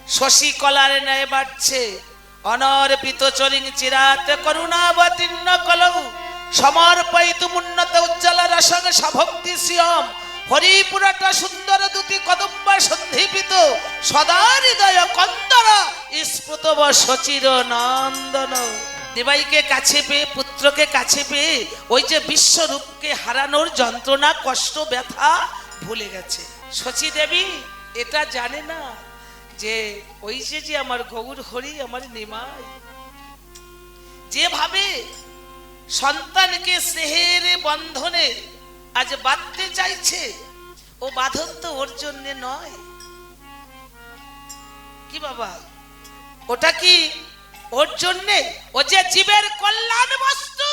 শশী কলার ন্যায় বাড়ছে, অনর্পিত চরিং চিরাত করুণাবতীর্ণ কলৌ সমর্পয়িতুমুন্নত উজ্জ্বল রসং সভক্তি শ্রিয়ম হরিপুরটা সুন্দর দুতি কদম্ব সন্ধিপিত সদা হৃদয় কন্দর স্ফুতব শচির নন্দন। দেবাইকে কাছে পেয়ে, পুত্রকে কাছে পেয়ে ওই যে বিশ্বরূপকে হারানোর যন্ত্রণা, কষ্ট, ব্যথা ভুলে গেছে। শচী দেবী এটা জানে না যে ওই যে আমার গৌর হরি, আমার নিমাই যেভাবে সন্তানকে স্নেহের বন্ধনে আজ বাঁধতে চাইছে, ও বাঁধন তো ওর জন্য নয়। কি বাবা, ওটা কি ওর জন্যে? ও যে জীবের কল্যাণ বস্তু,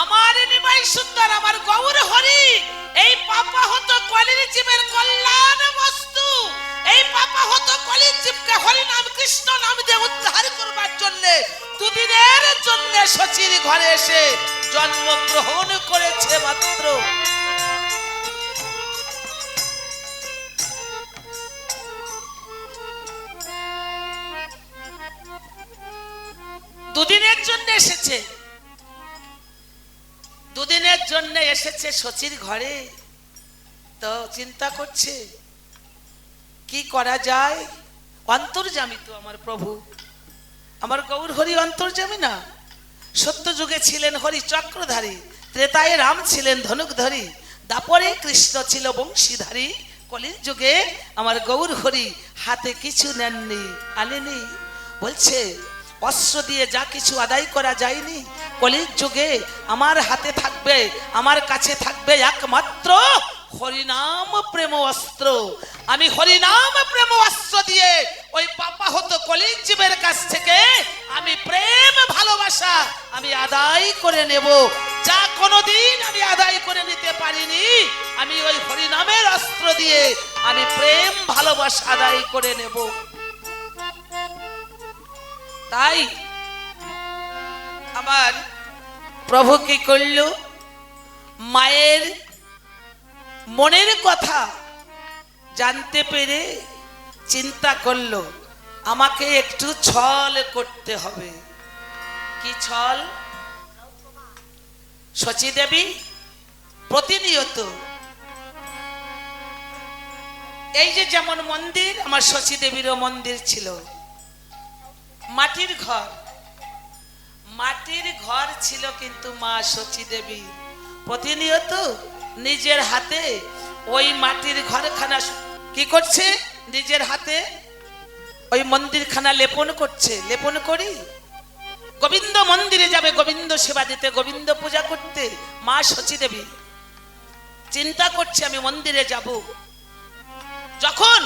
আমার নিমাই সুন্দর, আমার গৌর হরি এই পাপা হতো কলির জীবের কল্যাণ বস্তু। এই পাপা হতো কলির জীবকে হরি নাম কৃষ্ণ নাম দিয়ে উদ্ধার করবার জন্য দুদিনের জন্য শচীর ঘরে এসে জন্মগ্রহণ করেছে মাত্র। দুদিনের জন্য এসেছে, দুদিনের জন্য এসেছে শচীর ঘরে। তো চিন্তা করছে কি করা যায়। অন্তর্যামী তো আমার প্রভু, আমার গৌর হরি অন্তর্যামী না? সত্য যুগে ছিলেন হরি চক্রধারী, ত্রেতায়ে রাম ছিলেন ধনুকধারী, দাপরে কৃষ্ণ ছিল বংশীধারী, কলির যুগে আমার গৌর হরি হাতে কিছু নেননি, আনেনি। বলছে অস্ত্র দিয়ে যা কিছু আদায় করা যায়নি, কলির যুগে আমার হাতে থাকবে, আমার কাছে থাকবে একমাত্র হরিনাম প্রেম অস্ত্র। আমি হরিনাম প্রেম অস্ত্র দিয়ে ওই পাপা হতো কলির জীবের কাছ থেকে আমি প্রেম ভালোবাসা আমি আদায় করে নেব। যা কোনোদিন আমি আদায় করে নিতে পারিনি, আমি ওই হরিনামের অস্ত্র দিয়ে আমি প্রেম ভালোবাসা আদায় করে নেব। তাই আমার প্রভু কি করল, মায়ের মনের কথা জানতে পেরে চিন্তা করলো আমাকে একটু ছল করতে হবে। কি ছল? শচী দেবী প্রতিনিয়ত এই যে যেমন মন্দির, আমার শচী দেবীরও মন্দির ছিল, মাটির ঘর, মাটির ঘর ছিল, কিন্তু মা শচী দেবী প্রতিনিয়ত নিজের হাতে ওই মাটির ঘরখানা কি করছে, নিজের হাতে ওই মন্দিরখানা লেপন করছে। লেপন করি গোবিন্দ মন্দিরে যাবে, গোবিন্দ সেবা দিতে, গোবিন্দ পূজা করতে। মা শচী দেবী চিন্তা করছে আমি মন্দিরে যাব। যখন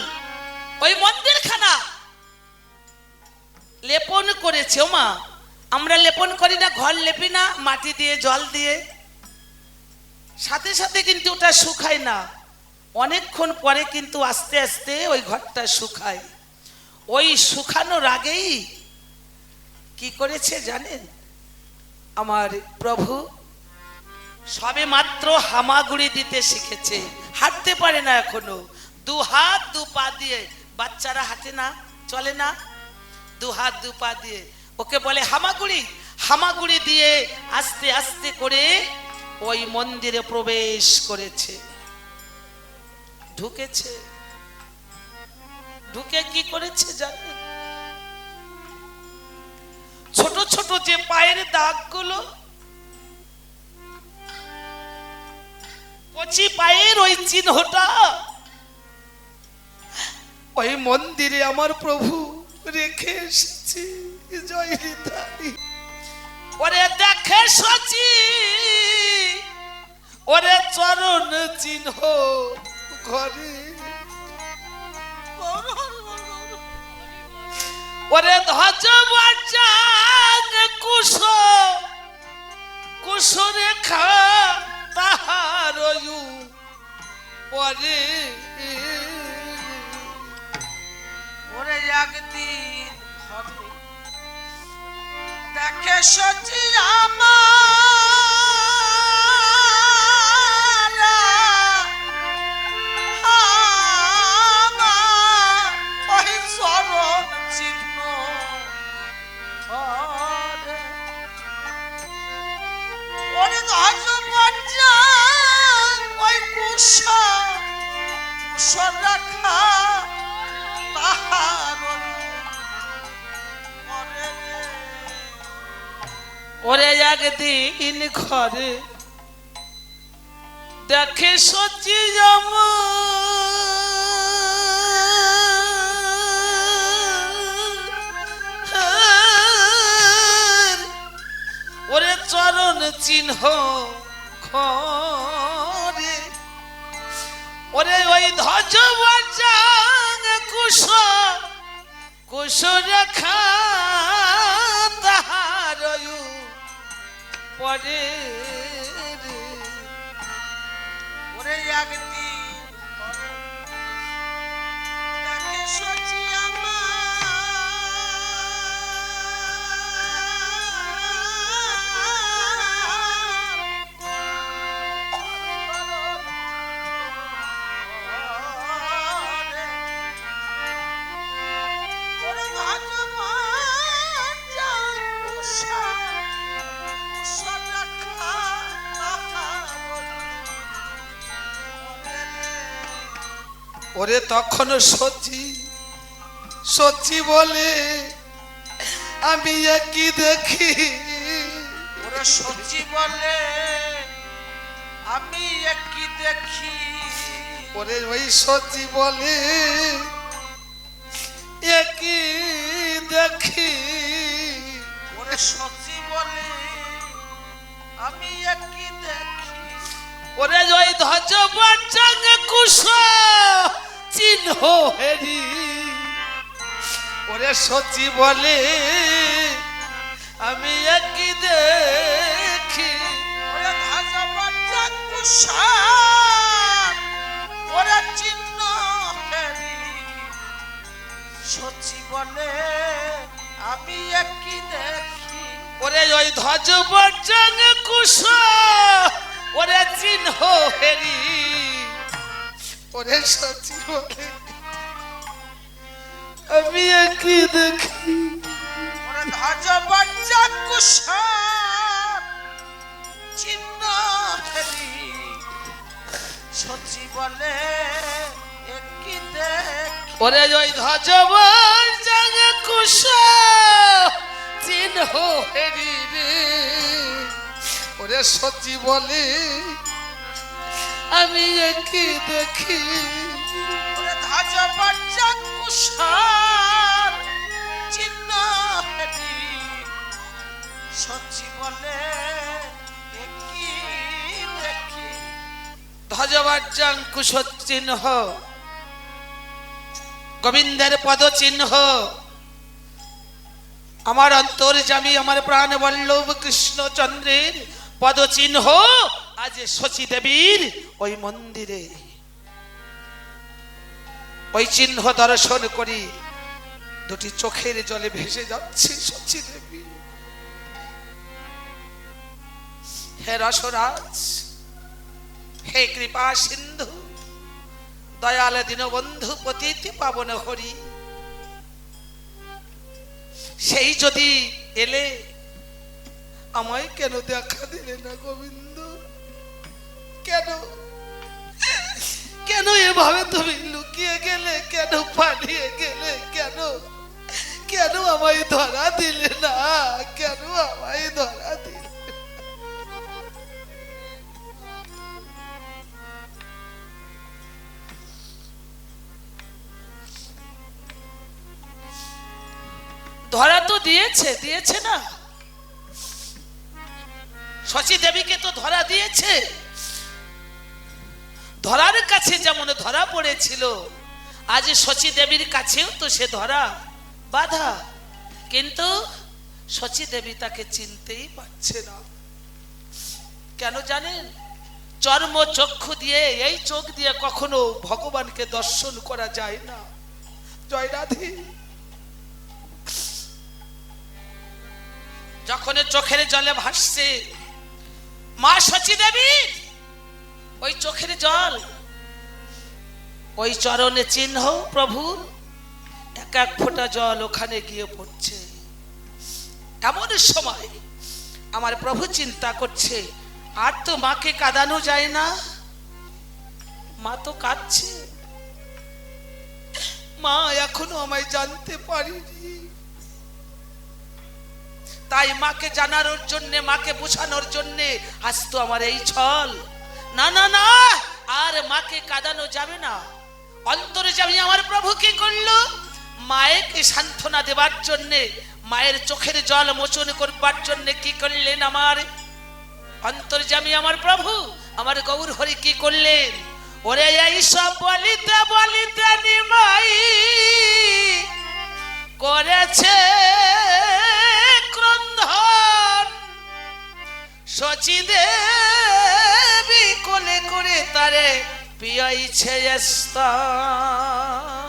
ওই মন্দিরখানা লেপন করেছে, ও মা আমরা লেপন করি না, ঘর লেপি না মাটি দিয়ে জল দিয়ে, সাথে সাথে কিন্তু ওটা শুকায় না, অনেকক্ষণ পরে কিন্তু আস্তে আস্তে ওই ঘরটা শুকায়। ওই শুকানোর আগেই কি করেছে জানেন? আমার প্রভু সবে মাত্র হামাগুড়ি দিতে শিখেছে, হাঁটতে পারে না এখনো, দু হাত দু পা দিয়ে, বাচ্চারা হাঁটে না, চলে না, দু হাত দু পা দিয়ে ওকে বলে হামাগুড়ি। হামাগুড়ি দিয়ে আস্তে আস্তে করে ওই মন্দিরে প্রবেশ করেছে, ঢুকেছে। ঢুকে কি করেছে জানেন? ছোট ছোট যে পায়ের দাগগুলো, কচি পায়ের ওই চিহ্নটা ওই মন্দিরে আমার প্রভু রেখে এসেছে। জয় হৃদয়। ওরে দেখে শচী, ওরে চরণ চিহ্ন ঘরে, ওরে ধ্বজ বাজান কুশ কুশরেখা তাহার পরে, ওরে একদিন হবে দেখে শচী আমার ওই কুশল রাখা তাহার পরে রে। ওরে একদিন ঘরে দেখে সচি ওরে চরণ চিহ্ন ঘরে ওরে ওই ধ্বজ কুশ কুশ রেখা তাহার পরে রে। ওরে একদিন দেখে সচি ওরে তখন সচি সচি বলে আমি একই দেখি। ওরে সচি বলে আমি একই দেখি। ওরে ওই সচি বলে একই দেখি। ওরে সচি বলে আমি একই দেখি। ওরে ওই ধ্বজ কুশ চিহ্ন হেরি ওরে সচি বলে আমি একই দেখি। ওরে ধ্বজ কুশ ওরে চিহ্ন হেরি সচি বলে আমি একই দেখি। ওরে ওই ধ্বজ কুশ ওরে চিহ্ন হেরি ওরে সচি বলে আমি একই দেখি। ওরে ধ্বজ কুশ চিহ্ন হেরি সচি বলে একই দেখি। ওরে ওই ধ্বজ কুশ চিহ্ন হেরি রে ওরে সচি বলে আমি একই দেখি। ওরে ধ্বজ কুশ চিহ্ন হেরি সচি বলে একই দেখি। ধ্বজবাজ্যাং কুশ চিহ্ন গোবিন্দের পদ চিহ্ন আমার অন্তর্যামী আমার প্রাণ বল্লভ কৃষ্ণচন্দ্রের পদ চিহ্ন আজ শচী দেবীর ওই মন্দিরে ওই চিহ্ন দর্শন করি দুটি চোখের জলে ভেসে যাচ্ছে শচী দেবী। হে রসরাজ হে কৃপা সিন্ধু দয়াল দীনবন্ধু পতিত পাবন হরি সেই যদি এলে আমায় কেন দেখা দিলে না গোবিন্দ? কেন কেন এভাবে তুমি লুকিয়ে গেলে? কেন পালিয়ে গেলে? কেন কেন আমায় ধরা দিলে না? কেন আমায় ধরা দিলে? ধরা তো দিয়েছে দিয়েছে না? শচী দেবীকে তো ধরা দিয়েছে। ধরার কাছে যেমন ধরা পড়েছিল আজ শচী দেবীর কাছেও তো সে ধরা বাধা। কিন্তু শচী দেবী তাকে চিনতেই পারছে না। কেন জানেন? চর্ম চক্ষু দিয়ে এই চোখ দিয়ে কখনো ভগবানকে দর্শন করা যায় না। জয় রাধে। যখন চোখের জলে ভাসছে মা শচী দেবী ওই চোখের জল ওই চরণে চিহ্ন প্রভু এক এক ফোঁটা জল ওখানে গিয়ে পড়ছে। এমন সময় আমার প্রভু চিন্তা করছে আর তো মাকে কাঁদানো যায় না। মা তো কাঁদছে, মা এখনো আমায় জানতে পারিনি। তাই মাকে জানানোর জন্যে, মাকে বোঝানোর জন্যে আজ তো আমার এই ছল। না না না, আর মাকে কাঁদানো যাবে না। অন্তর্যামী আমার প্রভু কি করলো? মায়েকে সান্ত্বনা দেবার জন্যে, মায়ের চোখের জল মোচন করবার জন্যে কি করলেন আমার অন্তর্যামী আমার প্রভু, আমার গৌর হরি কি করলেন? ওরে এই সব বলিতে বলিতে নিমাই করেছে ক্রন্দন, শচী দেবী কোলে করে তারে পিয়াইছে স্তন।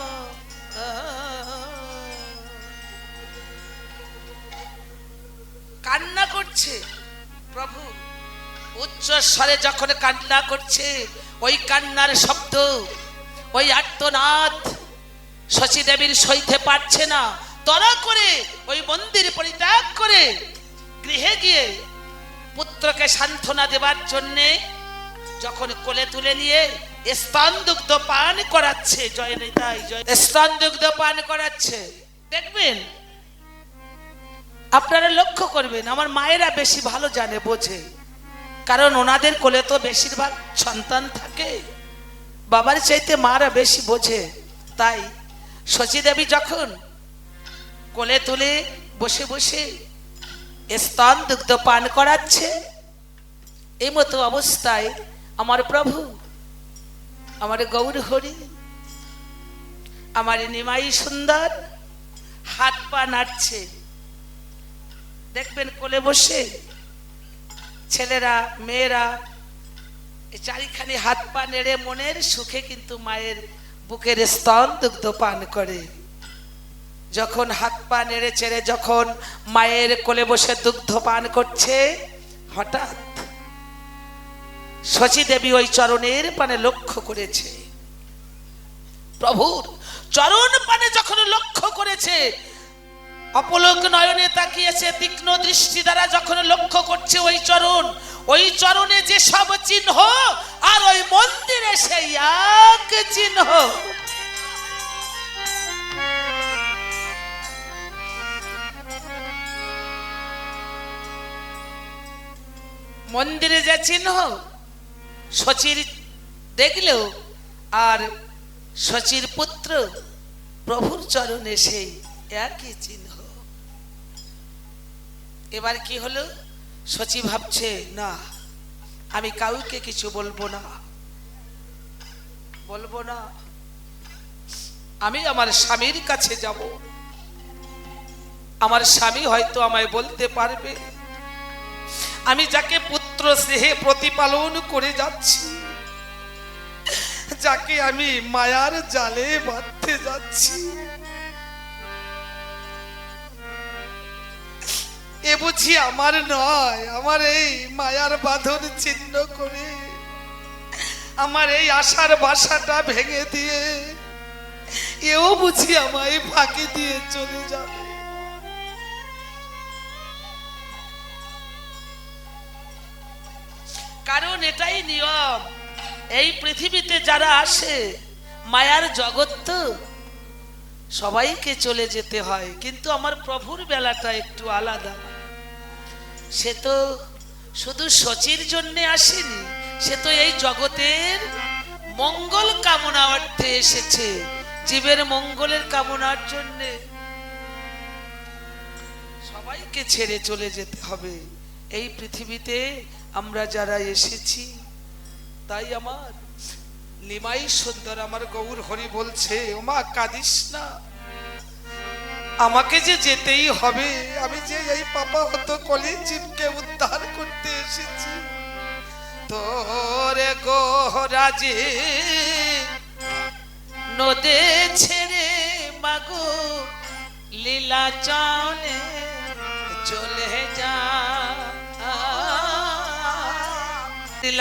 কান্না করছে প্রভু, উচ্চ স্বরে যখন কান্না করছে, ওই কান্নার শব্দ, ওই আর্তনাদ শচী দেবীর সইতে পারছে না। তড়া করে ওই মন্দির পরিত্যাগ করে গৃহে গিয়ে পুত্রকে সান্ত্বনা দেবার জন্যে যখন কোলে তুলে নিয়ে স্তন দুগ্ধ পান করাচ্ছে, জয় নিতাই জয়, স্তন দুগ্ধ পান করাচ্ছে। দেখবেন, আপনারা লক্ষ্য করবেন, আমার মায়েরা বেশি ভালো জানে, বোঝে, কারণ ওনাদের কোলে তো বেশিরভাগ সন্তান থাকে, বাবার চাইতে মারা বেশি বোঝে। তাই শচী দেবী যখন কোলে তুলে বসে বসে স্তন দুগ্ধ পান করাচ্ছে, এই মতো অবস্থায় আমার প্রভু, আমার গৌর হরি, আমার নিমাই সুন্দর হাত পা নাড়ছে। দেখবেন কোলে বসে ছেলেরা মেয়েরা চারিখানি হাত পা নেড়ে মনের সুখে কিন্তু মায়ের বুকের স্তন দুগ্ধ পান করে। যখন হাত পা নেড়ে চেড়ে যখন মায়ের কোলে বসে দুগ্ধ পান করছে, হঠাৎ শচী দেবী ওই চরণের পানে লক্ষ্য করেছে। প্রভুর চরণ পানে যখন লক্ষ্য করেছে, অপলক নয়নে তাকিয়েছে, তীক্ষ্ণ দৃষ্টি দ্বারা যখন লক্ষ্য করছে ওই চরণ, ওই চরণে যে সব চিহ্ন, আর ওই মন্দিরে সেই এক চিহ্ন। মন্দিরে যে চিহ্ন শচীর দেখলেও, আর শচীর পুত্র প্রভুর চরণে সেই একই চিহ্ন। এবার কি হলো? শচী ভাবছে, না, আমি কাউকে কিছু বলবো না, বলবো না, আমি আমার স্বামীর কাছে যাব, আমার স্বামী হয়তো আমায় বলতে পারবে, আমি যাকে পুত্র স্নেহে প্রতিপালন করে যাচ্ছি, যাকে আমি মায়ার জালে বাঁধতে যাচ্ছি, এ বুঝি আমার নয়? আমার এই মায়ার বাঁধন ছিন্ন করে, আমার এই আশার বাসাটা ভেঙে দিয়ে এও বুঝি আমায় ফাঁকি দিয়ে চলে যাবে? কারণ এটাই নিয়ম, এই পৃথিবীতে যারা আসে, মায়ার জগৎ তো সবাইকে চলে যেতে হয়, কিন্তু আমার প্রভুর বেলাটা একটু আলাদা। সে তো শুধু শচীর জন্য আসেনি, সে তো এই জগতের মঙ্গল কামনা অর্থে এসেছে, জীবের মঙ্গলের কামনার জন্য। সবাইকে ছেড়ে চলে যেতে হবে এই পৃথিবীতে আমরা যারা এসেছি। তাই আমার নিমাই সুন্দর আমার গৌর হরি বলছে, ওমা কাঁদিস না, আমাকে যে যেতেই হবে, আমি যে এই পাপা হত কলি জীবকে উদ্ধার করতে এসেছি। তোরে গোরাজি নদে ছেড়ে মাগো লীলা চলে চলে যা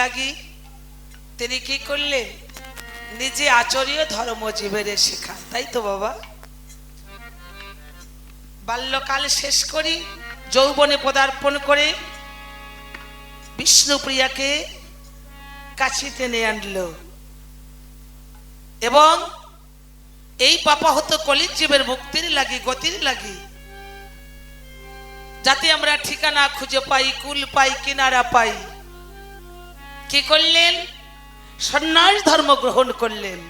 লাগি। তিনি কি করলেন? নিজে আচরীয় ধর্মজীবের শেখান, তাই তো বাবা? বাল্যকাল শেষ করি, যৌবনে পদার্পণ করে বিষ্ণুপ্রিয়াকে কাছে টেনে আনলো এবং এই পাপা হতো কলির জীবের মুক্তির লাগি, গতির লাগি, যাতে আমরা ঠিকানা খুঁজে পাই, কুল পাই, কিনারা পাই। কি করলেন? সন্ন্যাস ধর্ম গ্রহণ করলেন।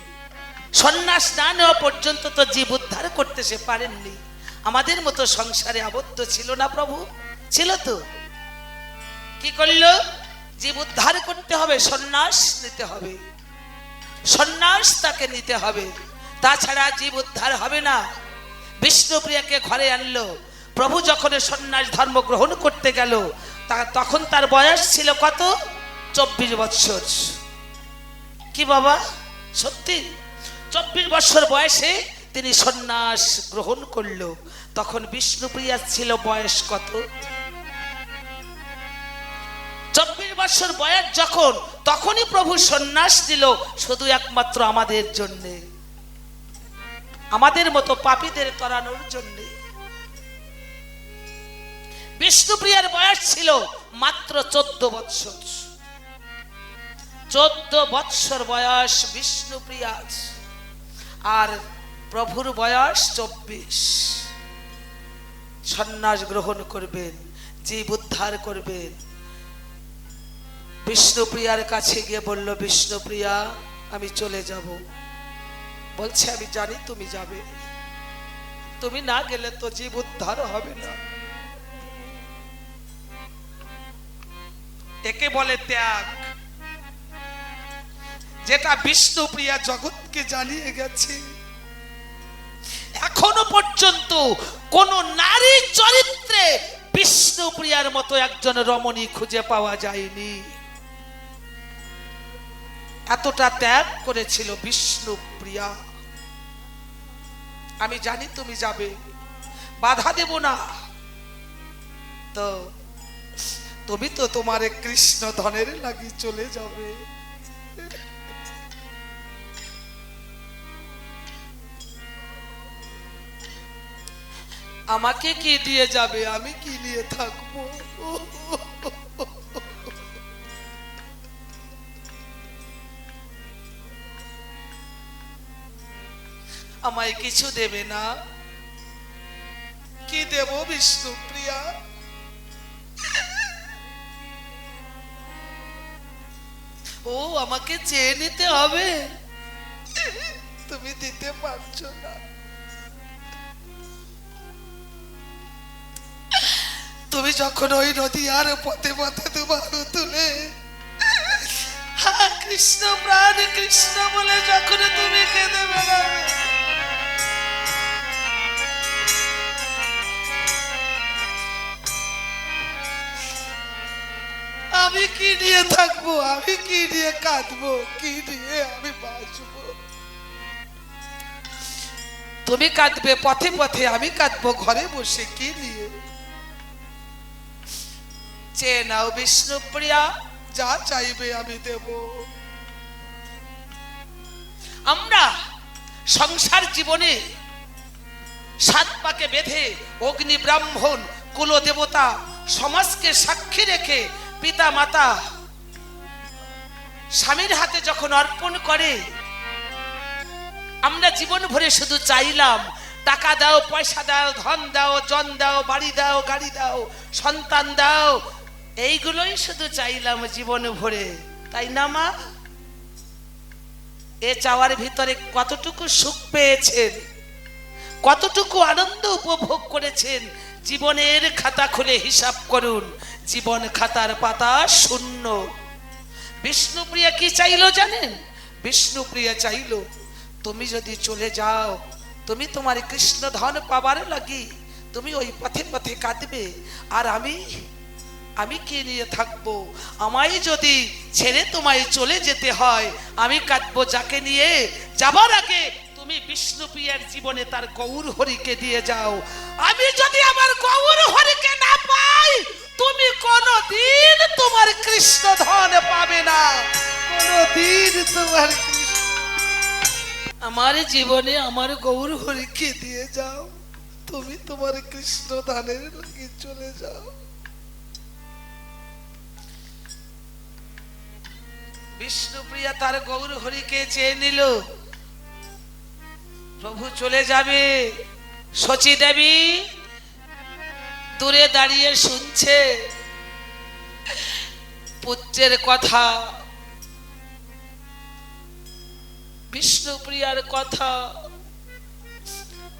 সন্ন্যাস না নেওয়া পর্যন্ত তো জীব উদ্ধার করতে সে পারেননি। আমাদের মতো সংসারে আবদ্ধ ছিল না প্রভু, ছিল তো। কি করলো? জীব উদ্ধার করতে হবে, সন্ন্যাস নিতে হবে, সন্ন্যাস তাকে নিতে হবে, তাছাড়া জীব উদ্ধার হবে না। বিষ্ণুপ্রিয়াকে ঘরে আনলো। প্রভু যখন সন্ন্যাস ধর্ম গ্রহণ করতে গেল, তখন তার বয়স ছিল কত? 24 বৎসর। কি বাবা, সত্যি 24 বৎসর বয়সে তিনি সন্ন্যাস গ্রহণ করলো। তখন বিষ্ণুপ্রিয়া ছিল বয়স কত? 24 বৎসর বয়স যখন, তখনই প্রভু সন্ন্যাস দিল, শুধু একমাত্র আমাদের জন্য, আমাদের মতো পাপীদের তরানোর জন্য। বিষ্ণুপ্রিয়ার বয়স ছিল মাত্র 14 বৎসর। 14 বৎসর বয়স বিষ্ণুপ্রিয়ার, আর প্রভুর বয়স 24। সন্ন্যাস গ্রহণ করবেন, জীব উদ্ধার করবেন। বিষ্ণুপ্রিয়ার কাছে গিয়ে বলল, বিষ্ণুপ্রিয়া আমি চলে যাব। বলছে, আমি জানি তুমি যাবে, তুমি না গেলে তো জীব উদ্ধার হবে না। একে বলে ত্যাগ, যেটা বিষ্ণুপ্রিয়া জগৎকে জানিয়ে গেছে। এখনো পর্যন্ত কোন নারী চরিত্রে বিষ্ণুপ্রিয়ার মতো একজন রমণী খুঁজে পাওয়া যায়নি। এতটা ত্যাগ করেছিল বিষ্ণুপ্রিয়া। আমি জানি তুমি যাবে, বাধা দেব না। তো তুমি তো তোমার কৃষ্ণ ধনের লাগি চলে যাবে। আমাকে কি দিয়ে যাবে? আমি কি নিয়ে থাকবো? আমায় কিছু দেবে না? কি দেব বিষ্ণুপ্রিয়া? ও আমাকে চেয়ে নিতে হবে, তুমি দিতে পারছো না। তুমি যখন ওই নদী আর পথে পথে তোমার তুলে কৃষ্ণ প্রাণ কৃষ্ণ বলে যখন তুমি কেঁদে বেড়াবে, আমি কি নিয়ে থাকবো? আমি কি নিয়ে কাঁদবো? কি নিয়ে আমি বাঁচবো? তুমি কাঁদবে পথে পথে, আমি কাঁদবো ঘরে বসে। কি নিয়ে? চেয়ে নাও বিষ্ণুপ্রিয়া, যা চাইবে আমি দেব। আমরা সংসার জীবনে 7 পাকে বেঁধে অগ্নি ব্রাহ্মণ কুলদেবতা সমাজকে সাক্ষী রেখে পিতা মাতা স্বামীর হাতে যখন অর্পণ করে, আমরা জীবন ভরে শুধু চাইলাম টাকা দাও, পয়সা দাও, ধন দাও, জন দাও, বাড়ি দাও, গাড়ি দাও, সন্তান দাও, এইগুলোই শুধু চাইলাম জীবন ভরে, তাই না মা? এ চাওয়ার ভিতরে কতটুকু সুখ পেয়েছেন, কতটুকু আনন্দ উপভোগ করেছেন? জীবনের খাতা খুলে হিসাব করুন, জীবন খাতার পাতা শূন্য। বিষ্ণুপ্রিয়া কি চাইলো জানেন? বিষ্ণুপ্রিয়া চাইলো তুমি যদি চলে যাও, তুমি তোমার কৃষ্ণ ধন পাবার লাগি তুমি ওই পথে পথে কাঁদবে, আর আমি কি নিয়ে থাকবো? আমায় যদি ছেড়ে তোমায় চলে যেতে হয়, আমি কাঁদবো যাকে নিয়ে। যাবার আগে তুমি বিষ্ণুপ্রিয়ার জীবনে তার গৌর হরিকে দিয়ে যাও। আমি যদি আমার গৌর হরিকে না পাই, তুমি কোনদিন তোমার কৃষ্ণ ধন পাবে না, কোনদিন তোমার আমার জীবনে আমার গৌর হরিকে দিয়ে যাও, তুমি তোমার কৃষ্ণ ধনের লাগি চলে যাও। বিষ্ণুপ্রিয়া তার গৌর হরিকে চেয়ে নিল। প্রভু চলে যাবে। শচী দেবী দূরে দাঁড়িয়ে শুনছে পুত্রের কথা, বিষ্ণুপ্রিয়ার কথা।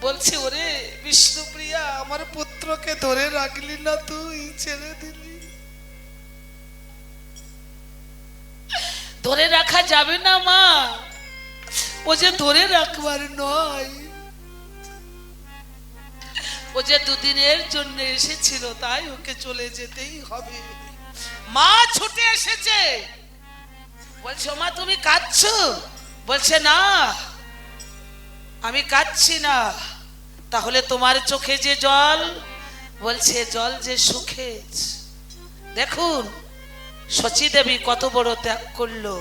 বলছে, ওরে বিষ্ণুপ্রিয়া, আমার পুত্রকে ধরে রাখলি না, তুই ছেড়ে দিলি। ধরে রাখা যাবে না মা, ও যে ধরে রাখবার নয়, ও যে দুদিনের জন্য এসেছিল, তাই ওকে চলে যেতেই হবে। মা ছুটে এসেছে, বলছে, মা তুমি কাঁদছো? বলছে, না আমি কাঁদছি না। তাহলে তোমার চোখে যে জল? বলছে, জল যে সুখের। দেখুন শচী দেবী কত বড় ত্যাগ করলো।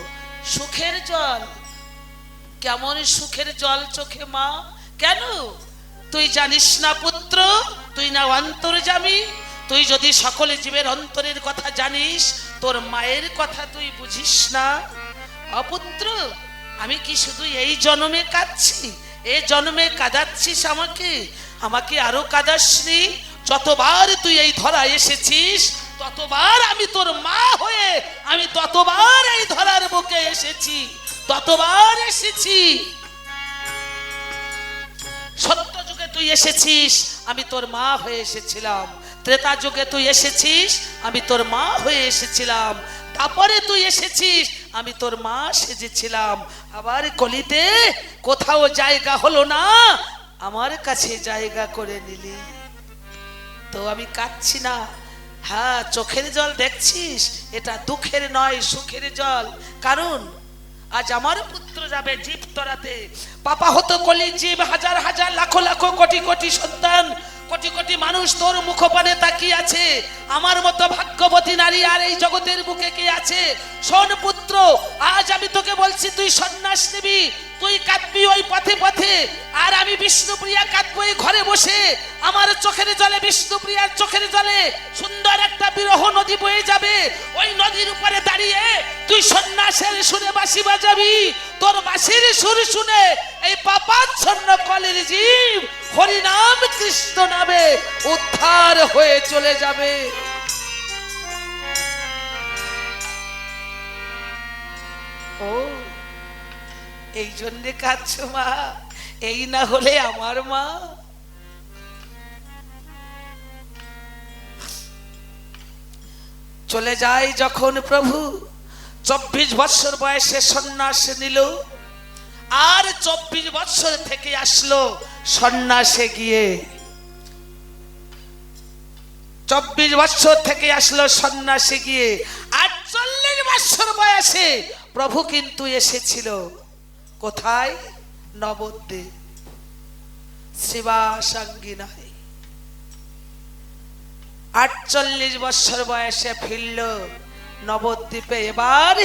সুখের জল, কেমন সুখের জল চোখে মা? কেন? তুই জানিস না পুত্র, তুই না অন্তর্যামী? তুই যদি সকল জীবের অন্তরের কথা জানিস, তোর মায়ের কথা তুই বুঝিস না? অপুত্র, আমি কি শুধু এই জন্মে কাঁদছি? এই জন্মে কাঁদাচ্ছিস আমাকে? আমাকে আরো কাঁদাসনি? যতবার তুই এই ধরা এসেছিস, ততবার আমি তোর মা হয়ে আমি ততবার এই ধরার বুকে এসেছি, ততবার এসেছি। সত্য যুগে তুই এসেছিস, আমি তোর মা হয়ে এসেছিলাম। ত্রেতা যুগে তুই এসেছিস, আমি তোর মা হয়ে এসেছিলাম। তারপরে তুই এসেছিস, আমি তোর মা সেজেছিলাম। আবার কলিতে কোথাও জায়গা হলো না, আমার কাছে জায়গা করে নিলি। তো আমি কাঁদছি না। হ্যাঁ, চোখের জল দেখছিস, এটা দুঃখের নয়, সুখের জল। কারণ আজ আমার পুত্র যাবে জীব তরাতে। পাপা হতো কলি জীব, হাজার হাজার লাখো লাখো কোটি কোটি সন্তান, কোটি কোটি মানুষ তোর মুখপানে তাকিয়ে আছে। আমার মতো ভাগ্যবতী নারী আর এই জগতের বুকে কে আছে? শোন পুত্র, আজ আমি তোকে বলছি, তুই সন্ন্যাস নিবি, তুই কাঁদবি ওই পথে পথে, আর আমি বিষ্ণুপ্রিয়া কাঁদবো এই ঘরে বসে। আমার চোখের জলে, বিষ্ণুপ্রিয়ার চোখের জলে সুন্দর একটা বিরহ নদী বয়ে যাবে। ওই নদীর উপরে দাঁড়িয়ে তুই সন্ন্যাসের সুরে বাঁশি বাজাবি। তোর বাঁশির সুর শুনে এই পাপাচ্ছন্ন কলের জীব হরিনাম কৃষ্ণ নামে উদ্ধার হয়ে চলে যাবে। ও, এই জন্যে কাঁদছো মা? এই না হলে আমার মা? চলে যায় যখন প্রভু, 24 বছর বয়সে সন্ন্যাস নিল, আর 24 বছর থেকে আসলো সন্ন্যাসে গিয়ে। 24 বছর থেকে আসলো সন্ন্যাসে গিয়ে, 48 বছর বয়সে প্রভু কিন্তু এসেছিল কোথায়? নবদ্বীপ, শিবাসাঙ্গিনায়। 48 বছর বয়সে ফিরল নবদ্বীপে। এবার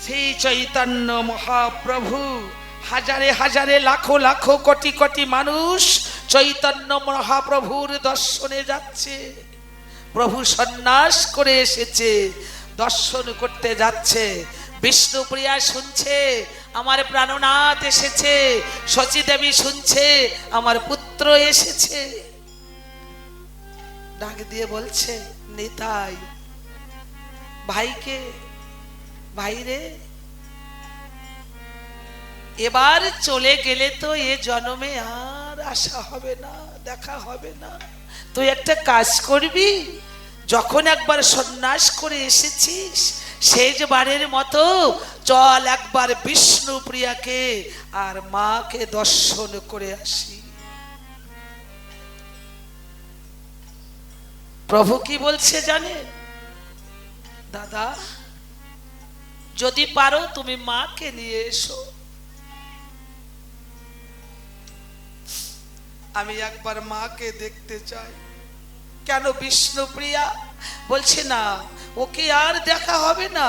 শ্রী চৈতন্য মহাপ্রভু, হাজারে হাজারে লাখো লাখো কোটি কোটি মানুষ চৈতন্য মহাপ্রভুর দর্শনে যাচ্ছে। প্রভু সন্ন্যাস করে এসেছে, দর্শন করতে যাচ্ছে। বিষ্ণুপ্রিয়া শুনছে, আমার প্রাণনাথ এসেছে। শচী দেবী শুনছে, আমার পুত্র এসেছে। ডাক দিয়ে বলছে, নিতাই, ভাইকে, ভাইরে, এবার চলে গেলে তো এ জন্মে আর আশা হবে না, দেখা হবে না। তুই একটা কাজ করবি, যখন একবার সন্ন্যাস করে এসেছিস, শেষবারের মতো চল একবার বিষ্ণুপ্রিয়াকে আর মাকে দর্শন করে আসি। প্রভু কি বলছে জানেন? দাদা, যদি পারো তুমি মাকে নিয়ে এসো, আমি একবার মাকে দেখতে চাই। কেন বিষ্ণুপ্রিয়া? বলছে না, ওকে আর দেখা হবে না।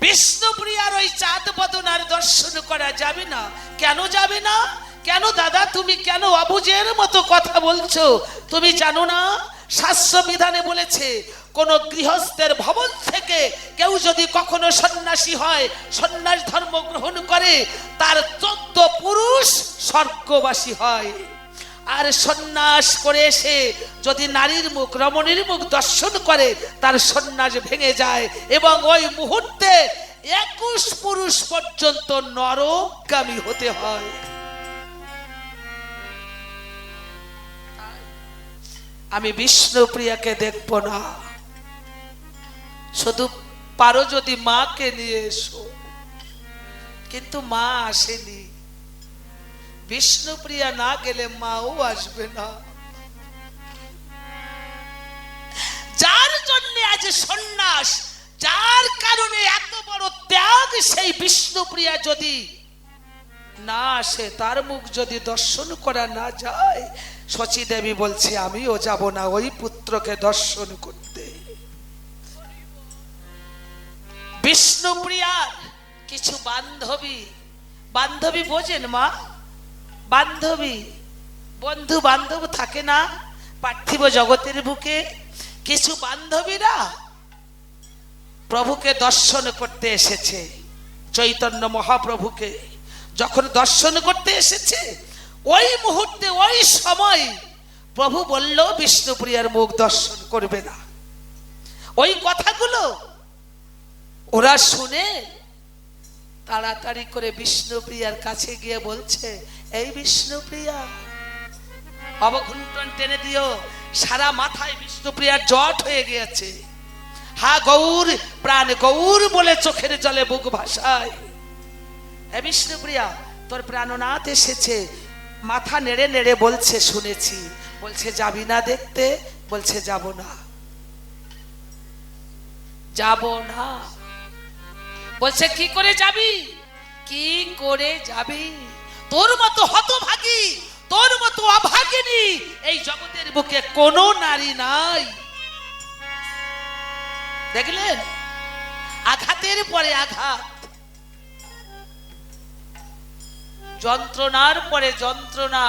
বিষ্ণুপ্রিয়ার ওই চাঁদ বদনার দর্শন করা যাবে না। কেন যাবে না? কেন দাদা, তুমি কেন অবুঝের মতো কথা বলছো? তুমি জানো না শাস্ত্র বিধানে বলেছে, কোন গৃহস্থের ভবন থেকে কেউ যদি কখনো সন্ন্যাসী হয়, সন্ন্যাস ধর্ম গ্রহণ করে, তার 14 পুরুষ স্বর্গবাসী হয়। আর সন্ন্যাস করে এসে যদি নারীর মুখ, রমণীর মুখ দর্শন করে, তার সন্ন্যাস ভেঙে যায় এবং ওই মুহূর্তে 21 পুরুষ পর্যন্ত নরকগামী হতে হয়। আমি বিষ্ণুপ্রিয়াকে দেখব না, শুধু পারো যদি মাকে নিয়ে এসো। কিন্তু মা আসেনি, বিষ্ণুপ্রিয়া না গেলে মাও আসবে না। যার জন্য আজ সন্ন্যাস, যার কারণে এত বড় ত্যাগ, সেই বিষ্ণুপ্রিয়া যদি না আসে, তার মুখ যদি দর্শন করা না যায়, শচী দেবী বলছে আমিও যাব না ওই পুত্রকে দর্শন করতে। বিষ্ণুপ্রিয়ার কিছু বান্ধবী, বান্ধবী বোঝেন মা, বান্ধবী, বন্ধু বান্ধব থাকে না পার্থিব জগতের বুকে, কিছু বান্ধবীরা প্রভুকে দর্শন করতে এসেছে। চৈতন্য মহাপ্রভুকে যখন দর্শন করতে এসেছে, ওই মুহূর্তে, ওই সময় প্রভু বলল বিষ্ণুপ্রিয়ার মুখ দর্শন করবে না। ওই কথাগুলো ওরা শুনে তাড়াতাড়ি করে বিষ্ণুপ্রিয়ার কাছে গিয়ে বলছে, এই বিষ্ণুপ্রিয়া, অবঘুণ্টন টেনে দিও। সারা মাথায় বিষ্ণুপ্রিয়ার জট হয়ে গিয়েছে। হা গৌর, প্রাণ গৌর বলে চোখের জলে বুক ভাসায়। হে বিষ্ণুপ্রিয়া, তোর প্রাণনাথ এসেছে। মাথা নেড়ে নেড়ে বলছে শুনেছি। বলছে যাবি না দেখতে? বলছে যাব না, যাব না। বলছে কি করে যাবি, কি করে যাবি? তোর মতো হতভাগী, তোর মতো অভাগিনী এই জগতের বুকে কোনো নারী নাই। দেখলেন, আঘাতের পরে আঘাত, যন্ত্রণার পরে যন্ত্রণা।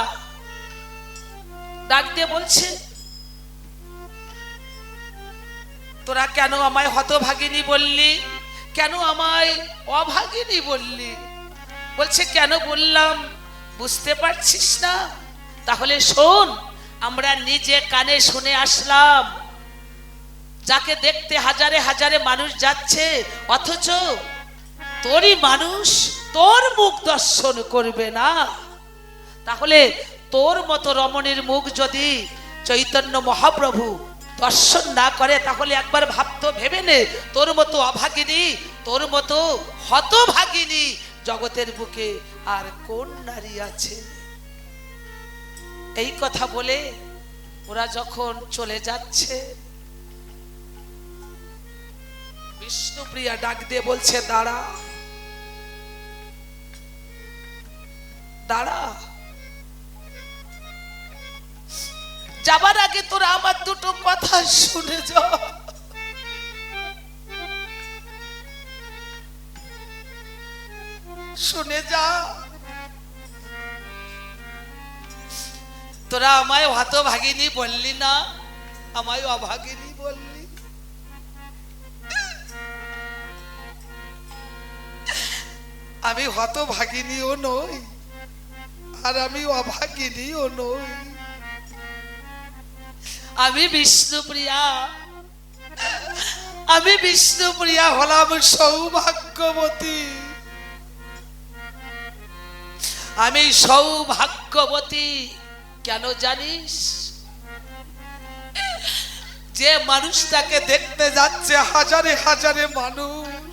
ডাক দিয়ে বলছে, তোরা কেন আমায় হতভাগিনী বললি, কেন আমায় অভাগিনী বললি? বলছে কেন বললাম বুঝতে পারছিস না? তাহলে শোন, আমরা নিজে কানে শুনে আসলাম। যাকে দেখতে হাজারে হাজারে মানুষ যাচ্ছে, অথচ তোরই মানুষ তোর মুখ দর্শন করবে না। তাহলে তোর মতো রমণীর মুখ যদি চৈতন্য মহাপ্রভু দর্শন না করে, তাহলে একবার ভাবতো, ভেবে নে, তোর মতো অভাগিনী, তোর মতো হতভাগিনী জগতের বুকে আর কোন নারী আছে? এই কথা বলে ওরা যখন চলে যাচ্ছে, বিষ্ণুপ্রিয়া ডাক দিয়ে বলছে দাঁড়া, দাঁড়া। যাবার আগে তোরা আমার দুটো কথা শুনে যা। শুনে যা। তোরা আমায় হতভাগিনী বললি না, আমায় অভাগিনী বললি। আমি হতভাগিনীও নই, আর আমি অভাগিনীও নই। আমি বিষ্ণুপ্রিয়া, আমি বিষ্ণুপ্রিয়া হলাম সৌভাগ্যবতী। আমি সৌভাগ্যবতী কেন জানিস? যে মানুষটাকে দেখতে যাচ্ছে হাজারে হাজারে মানুষ,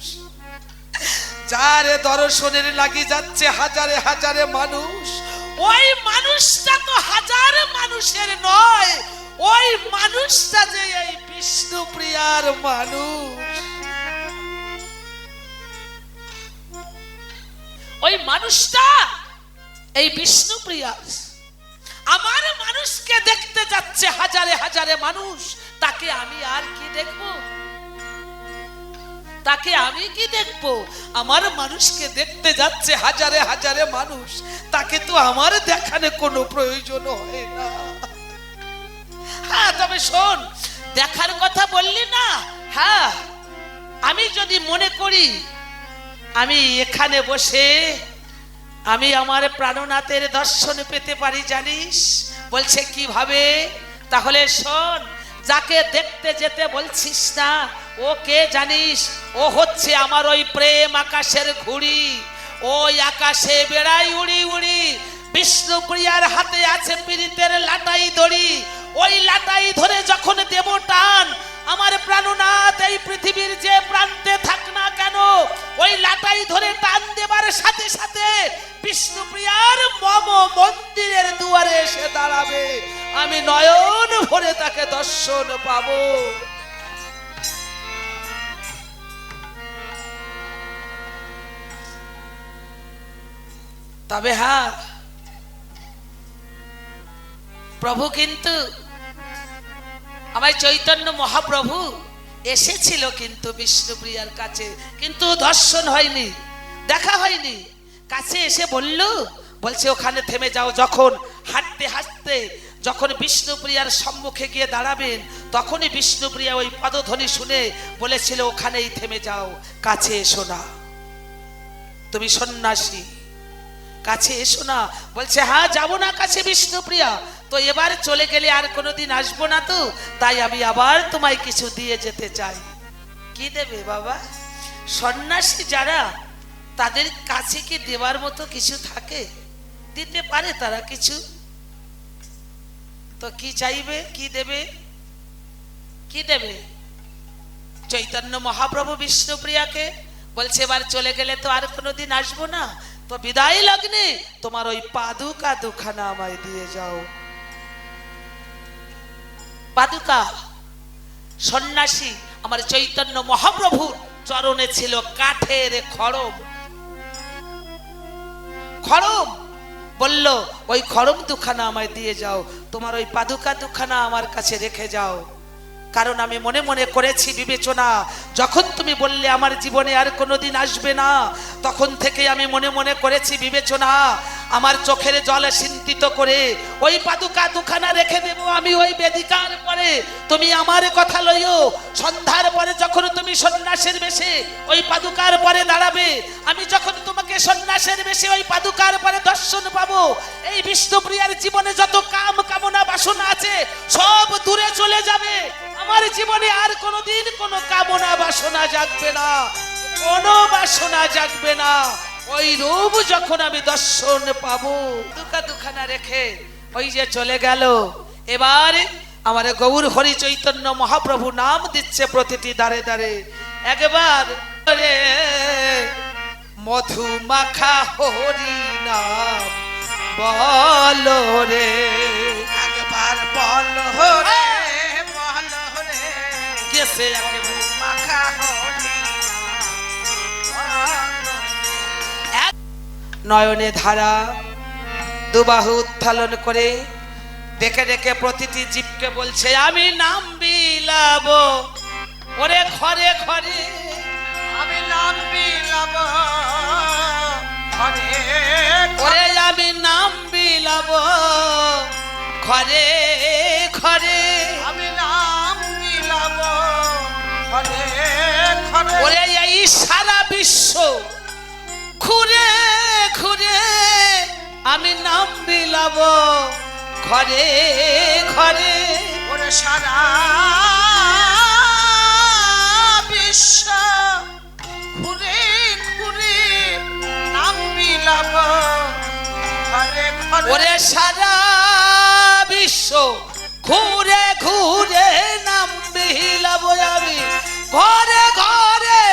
যার দর্শনের লাগি যাচ্ছে হাজারে হাজারে মানুষ, ওই মানুষটা তো হাজার মানুষের নয়, ওই মানুষটা যে এই বিষ্ণুপ্রিয়ার মানুষ। ওই মানুষটা এই বিষ্ণুপ্রিয়া। আমার মানুষকে দেখতে যাচ্ছে হাজারে হাজারে মানুষ, তাকে আমি আর কি দেখব? তাকে আমি কি দেখব? আমার মানুষকে দেখতে যাচ্ছে হাজারে হাজারে মানুষ, তাকে তো আমার দেখানোর কোনো প্রয়োজন হয় না। হ্যাঁ, তবে শোন, দেখার কথা বললি না? হ্যাঁ, আমি যদি মনে করি আমি এখানে বসে আমি আমার প্রাণনাথের দর্শন পেতে পারি, জানিস? বলছে কিভাবে? তাহলে শোন, যাকে দেখতে যেতে বলছিস না, ও কে জানিস? ও হচ্ছে আমার ওই প্রেম আকাশের ঘুড়ি। ওই আকাশে বেড়াই উড়ি উড়ি। বিষ্ণুপ্রিয়ার হাতে আছে পীড়িতের লাটাই দড়ি। ওই লাটাই ধরে যখন দেব টান, আমার প্রাণনাথ এই পৃথিবীর যে প্রান্তে থাক না কেন, ওই লাটাই ধরে টান দেবার সাথে সাথে বিষ্ণুপ্রিয়ার মম মন্দিরের দুয়ারে এসে দাঁড়াবে। আমি নয়ন ভরে তাকে দর্শন পাবো। তবে হ্যাঁ, প্রভু কিন্তু আমার চৈতন্য মহাপ্রভু এসেছিল কিন্তু বিষ্ণুপ্রিয়ার কাছে, কিন্তু দর্শন হয়নি, দেখা হয়নি। কাছে এসে বলছে ওখানে থেমে যাও। যখন হাঁটতে হাঁটতে যখন বিষ্ণুপ্রিয়ার সম্মুখে গিয়ে দাঁড়াবেন, তখনই বিষ্ণুপ্রিয়া ওই পদধ্বনি শুনে বলেছিল ওখানেই থেমে যাও, কাছে এসো না, তুমি সন্ন্যাসী, কাছে এসো না। বলছে হ্যাঁ, যাবো না কাছে বিষ্ণুপ্রিয়া, তো এবার চলে গেলে আর কোনোদিন আসবো না, তো তাই আমি আবার তোমায় কিছু দিয়ে যেতে চাই। কি দেবে বাবা? সন্ন্যাসী যারা, তাদের কাছে কি দেওয়ার মতো কিছু থাকে? দিতে পারে তারা কিছু? তো কি চাইবে? কি দেবে? কি দেবে? চৈতন্য মহাপ্রভু বিষ্ণুপ্রিয়াকে বলছে এবার চলে গেলে তো আর কোনোদিন আসবো না, তো বিদায় লগ্নে তোমার ওই পাদুকা দুখানা আমায় দিয়ে যাও। পাদুকা, সন্ন্যাসী আমার চৈতন্য মহাপ্রভুর চরণে ছিল কাঠের খড়ম। খড়ম বলল ওই খড়ম দুখানা আমায় দিয়ে যাও, তোমার ওই পাদুকা দুখানা আমার কাছে রেখে যাও। কারণ আমি মনে মনে করেছি বিবেচনা, যখন তুমি বললে আমার জীবনে আর কোনোদিন আসবে না, তখন থেকে আমি মনে মনে করেছি বিবেচনা, আমার চোখের জলে চিন্তিত করে ওই পাদুকা দুখানা রেখে দেব আমি ওই বেদিকার পরে। তুমি আমার কথা লইও, সন্ধ্যার পরে যখন তুমি সন্ন্যাসের বেশে ওই পাদুকার পরে দাঁড়াবে, আমি যখন তোমাকে সন্ন্যাসের বেশে ওই পাদুকার পরে দর্শন পাবো, এই বিষ্ণুপ্রিয়ার জীবনে যত কাম কামনা বাসনা আছে সব দূরে চলে যাবে। আমার জীবনে আর কোনোদিন কোনো কামনা বাসনা জাগবে না, কোনো বাসনা জাগবে না। ওই রূপ যখন আমি দর্শন পাবো, দুকা দুখানা রেখে ওই যে চলে গেল। এবার আমার গৌর হরি চৈতন্য মহাপ্রভু নাম দিচ্ছে প্রতিটি দ্বারে দ্বারে। একবার রে মধু মাখা হরি নাম বলো রে, একবার বলো রে, বলো রে, গেছে একেবারে মাখা হরি নয়নে ধারা, দুবাহু উত্থালন করে ডেকে ডেকে প্রতিটি জীবকে বলছে আমি নাম বিলাবো ওরে ঘরে ঘরে, আমি নাম বিলাব ঘরে ওরে আমি নাম বিলাবো ঘরে ঘরে, আমি নাম বিলাব ঘরে ঘরে ওরে এই সারা বিশ্ব ঘুরে ঘুরে আমি নাম বিলাবো ঘরে ঘরে, ওরে সারা বিশ্ব ঘুরে ঘুরে নাম বিলাব ঘরে ঘরে, ওরে সারা বিশ্ব ঘুরে ঘুরে নাম বিলাবো আমি ঘরে ঘরে।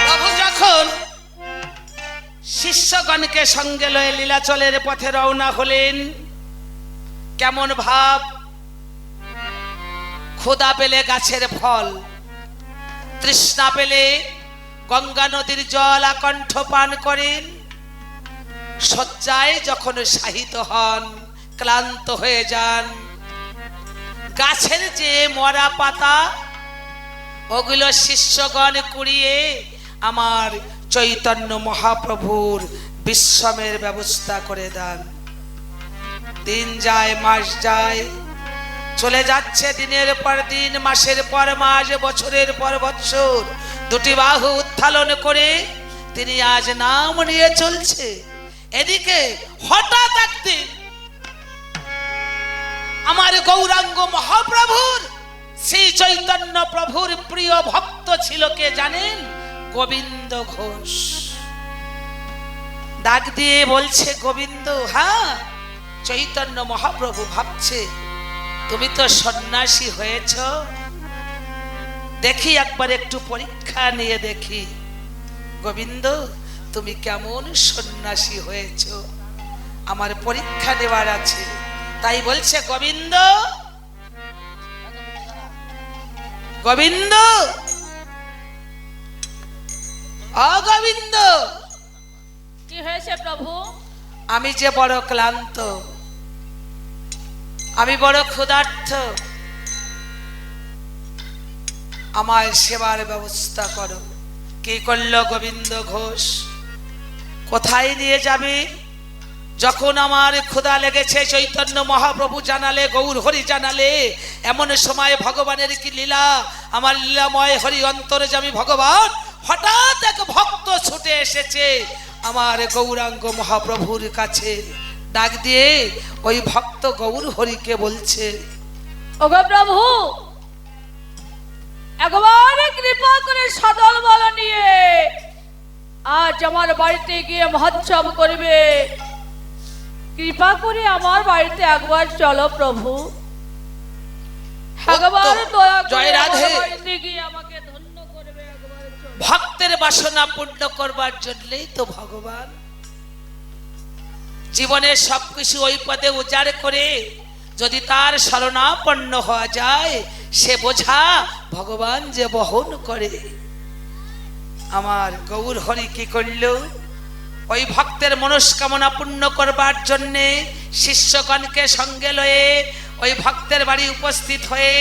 প্রভু যখন শিষ্যগণকে সঙ্গে লয়ে লীলাচলের পথে রওনা হলেন, কেমন ভাব, ক্ষুধা পেলে গাছের ফল, তৃষ্ণা পেলে গঙ্গা নদীর জল আকণ্ঠ পান করেন, শয্যায় যখন শায়িত হন ক্লান্ত হয়ে যান, গাছের যে মরা পাতা ওগুলো শিষ্যগণ কুড়িয়ে আমার চৈতন্য মহাপ্রভুর বিশ্রামের ব্যবস্থা করে দেন। দিন যায়, মাস যায়, চলে যাচ্ছে দিনের পর দিন, মাসের পর মাস, বছরের পর বছর। দুটি বাহু উত্থালন করে তিনি আজ নাম নিয়ে চলছে। এদিকে হঠাৎ একদিন আমার গৌরাঙ্গ মহাপ্রভুর, শ্রী চৈতন্য প্রভুর প্রিয় ভক্ত ছিল কে জানেন? গোবিন্দ ঘোষ। ডাক দিয়ে বলছে, গোবিন্দ, হ্যাঁ। চৈতন্য মহাপ্রভু ভাবছে, তুমি তো সন্ন্যাসী হয়েছ, দেখি একবার একটু পরীক্ষা নিয়ে দেখি। গোবিন্দ, তুমি কেমন সন্ন্যাসী হয়েছ, আমার পরীক্ষা নেওয়ার আছে। তাই বলছে, গোবিন্দ, গোবিন্দ, গোবিন্দ, কি হয়েছে প্রভু? আমি যে বড় ক্লান্ত, আমি বড় ক্ষুধার্ত, আমার সেবার ব্যবস্থা করো। কি করলো গোবিন্দ ঘোষ? কোথায় নিয়ে যাবে? যখন আমার ক্ষুধা লেগেছে, চৈতন্য মহাপ্রভু জানালে, গৌর হরি জানালে, এমন সময় ভগবানের কি লীলা, আমার লীলাময় হরি অন্তর্যামী ভগবান হঠাৎ এক ভক্ত ছুটে এসেছে আমার গৌরাঙ্গ মহাপ্রভুর কাছে। ডাক দিয়ে ওই ভক্ত গৌর হরিকে বলছে, ওগো প্রভু, একবার কৃপা করে সদল বল নিয়ে আজ আমার বাড়িতে গিয়ে মহোৎসব করবে। কৃপা করে আমার বাড়িতে একবার চলো প্রভু, একবার দয়া করে জয় রাধে। আমার বাড়িতে গিয়ে আমাকে ধন্য করবে, একবার চলো। ভক্তের বাসনা পূর্ণ করবার জন্যই তো ভগবান জীবনের সবকিছু ওই পদে উজাড় করে যদি তার শরণাপন্ন হওয়া যায়, সে বোঝা ভগবান যে বহন করে। আমার গৌর হরি কি করল? ওই ভক্তের মনস্কামনা পূর্ণ করবার জন্যে শিষ্যগণকে সঙ্গে লয়ে ওই ভক্তের বাড়ি উপস্থিত হয়ে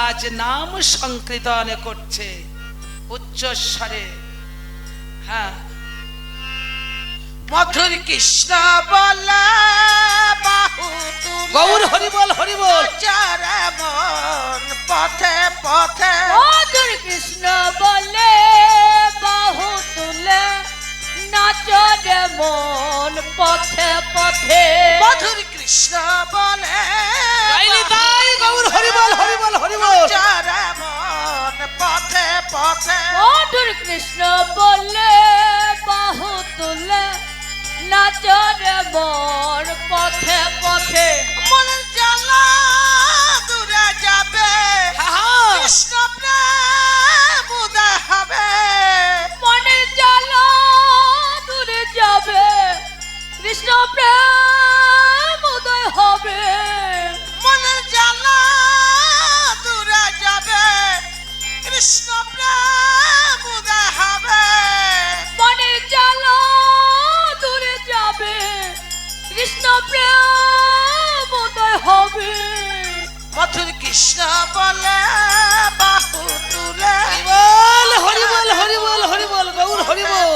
আজ নাম সংকীর্তন করছে উচ্চস্বরে। হ্যাঁ, মধুর কৃষ্ণ বলে বাহু তুলে গৌর হরি বল, হরি বল। চারে মন পথে পথে মধুর কৃষ্ণ বলে বাহু তুলে নাচরে মন পথে পথে। মধুর কৃষ্ণ বলে তাইলে তাই গৌর হরি বল, হরি বল, হরি বল। চারে মন পথে পথে মধুর কৃষ্ণ বলে বাহু তুলে নাচরে মন পথে পথে। মনের জ্বালা দূরে যাবে, হ্যাঁ, কৃষ্ণ প্রেম উদয় হবে। মনের জ্বালা দূরে যাবে, কৃষ্ণ প্রেম উদয় হবে। মনের জ্বালা দূরে যাবে, কৃষ্ণ প্রেম উদয় হবে। মনের জ্বালা দূরে যাবে, কৃষ্ণ প্রেম উদয় হবে। মধুর কৃষ্ণ বলে বাহু তুলে বল, হরি বল, হরি বল, হরি বল, গৌর হরি বল।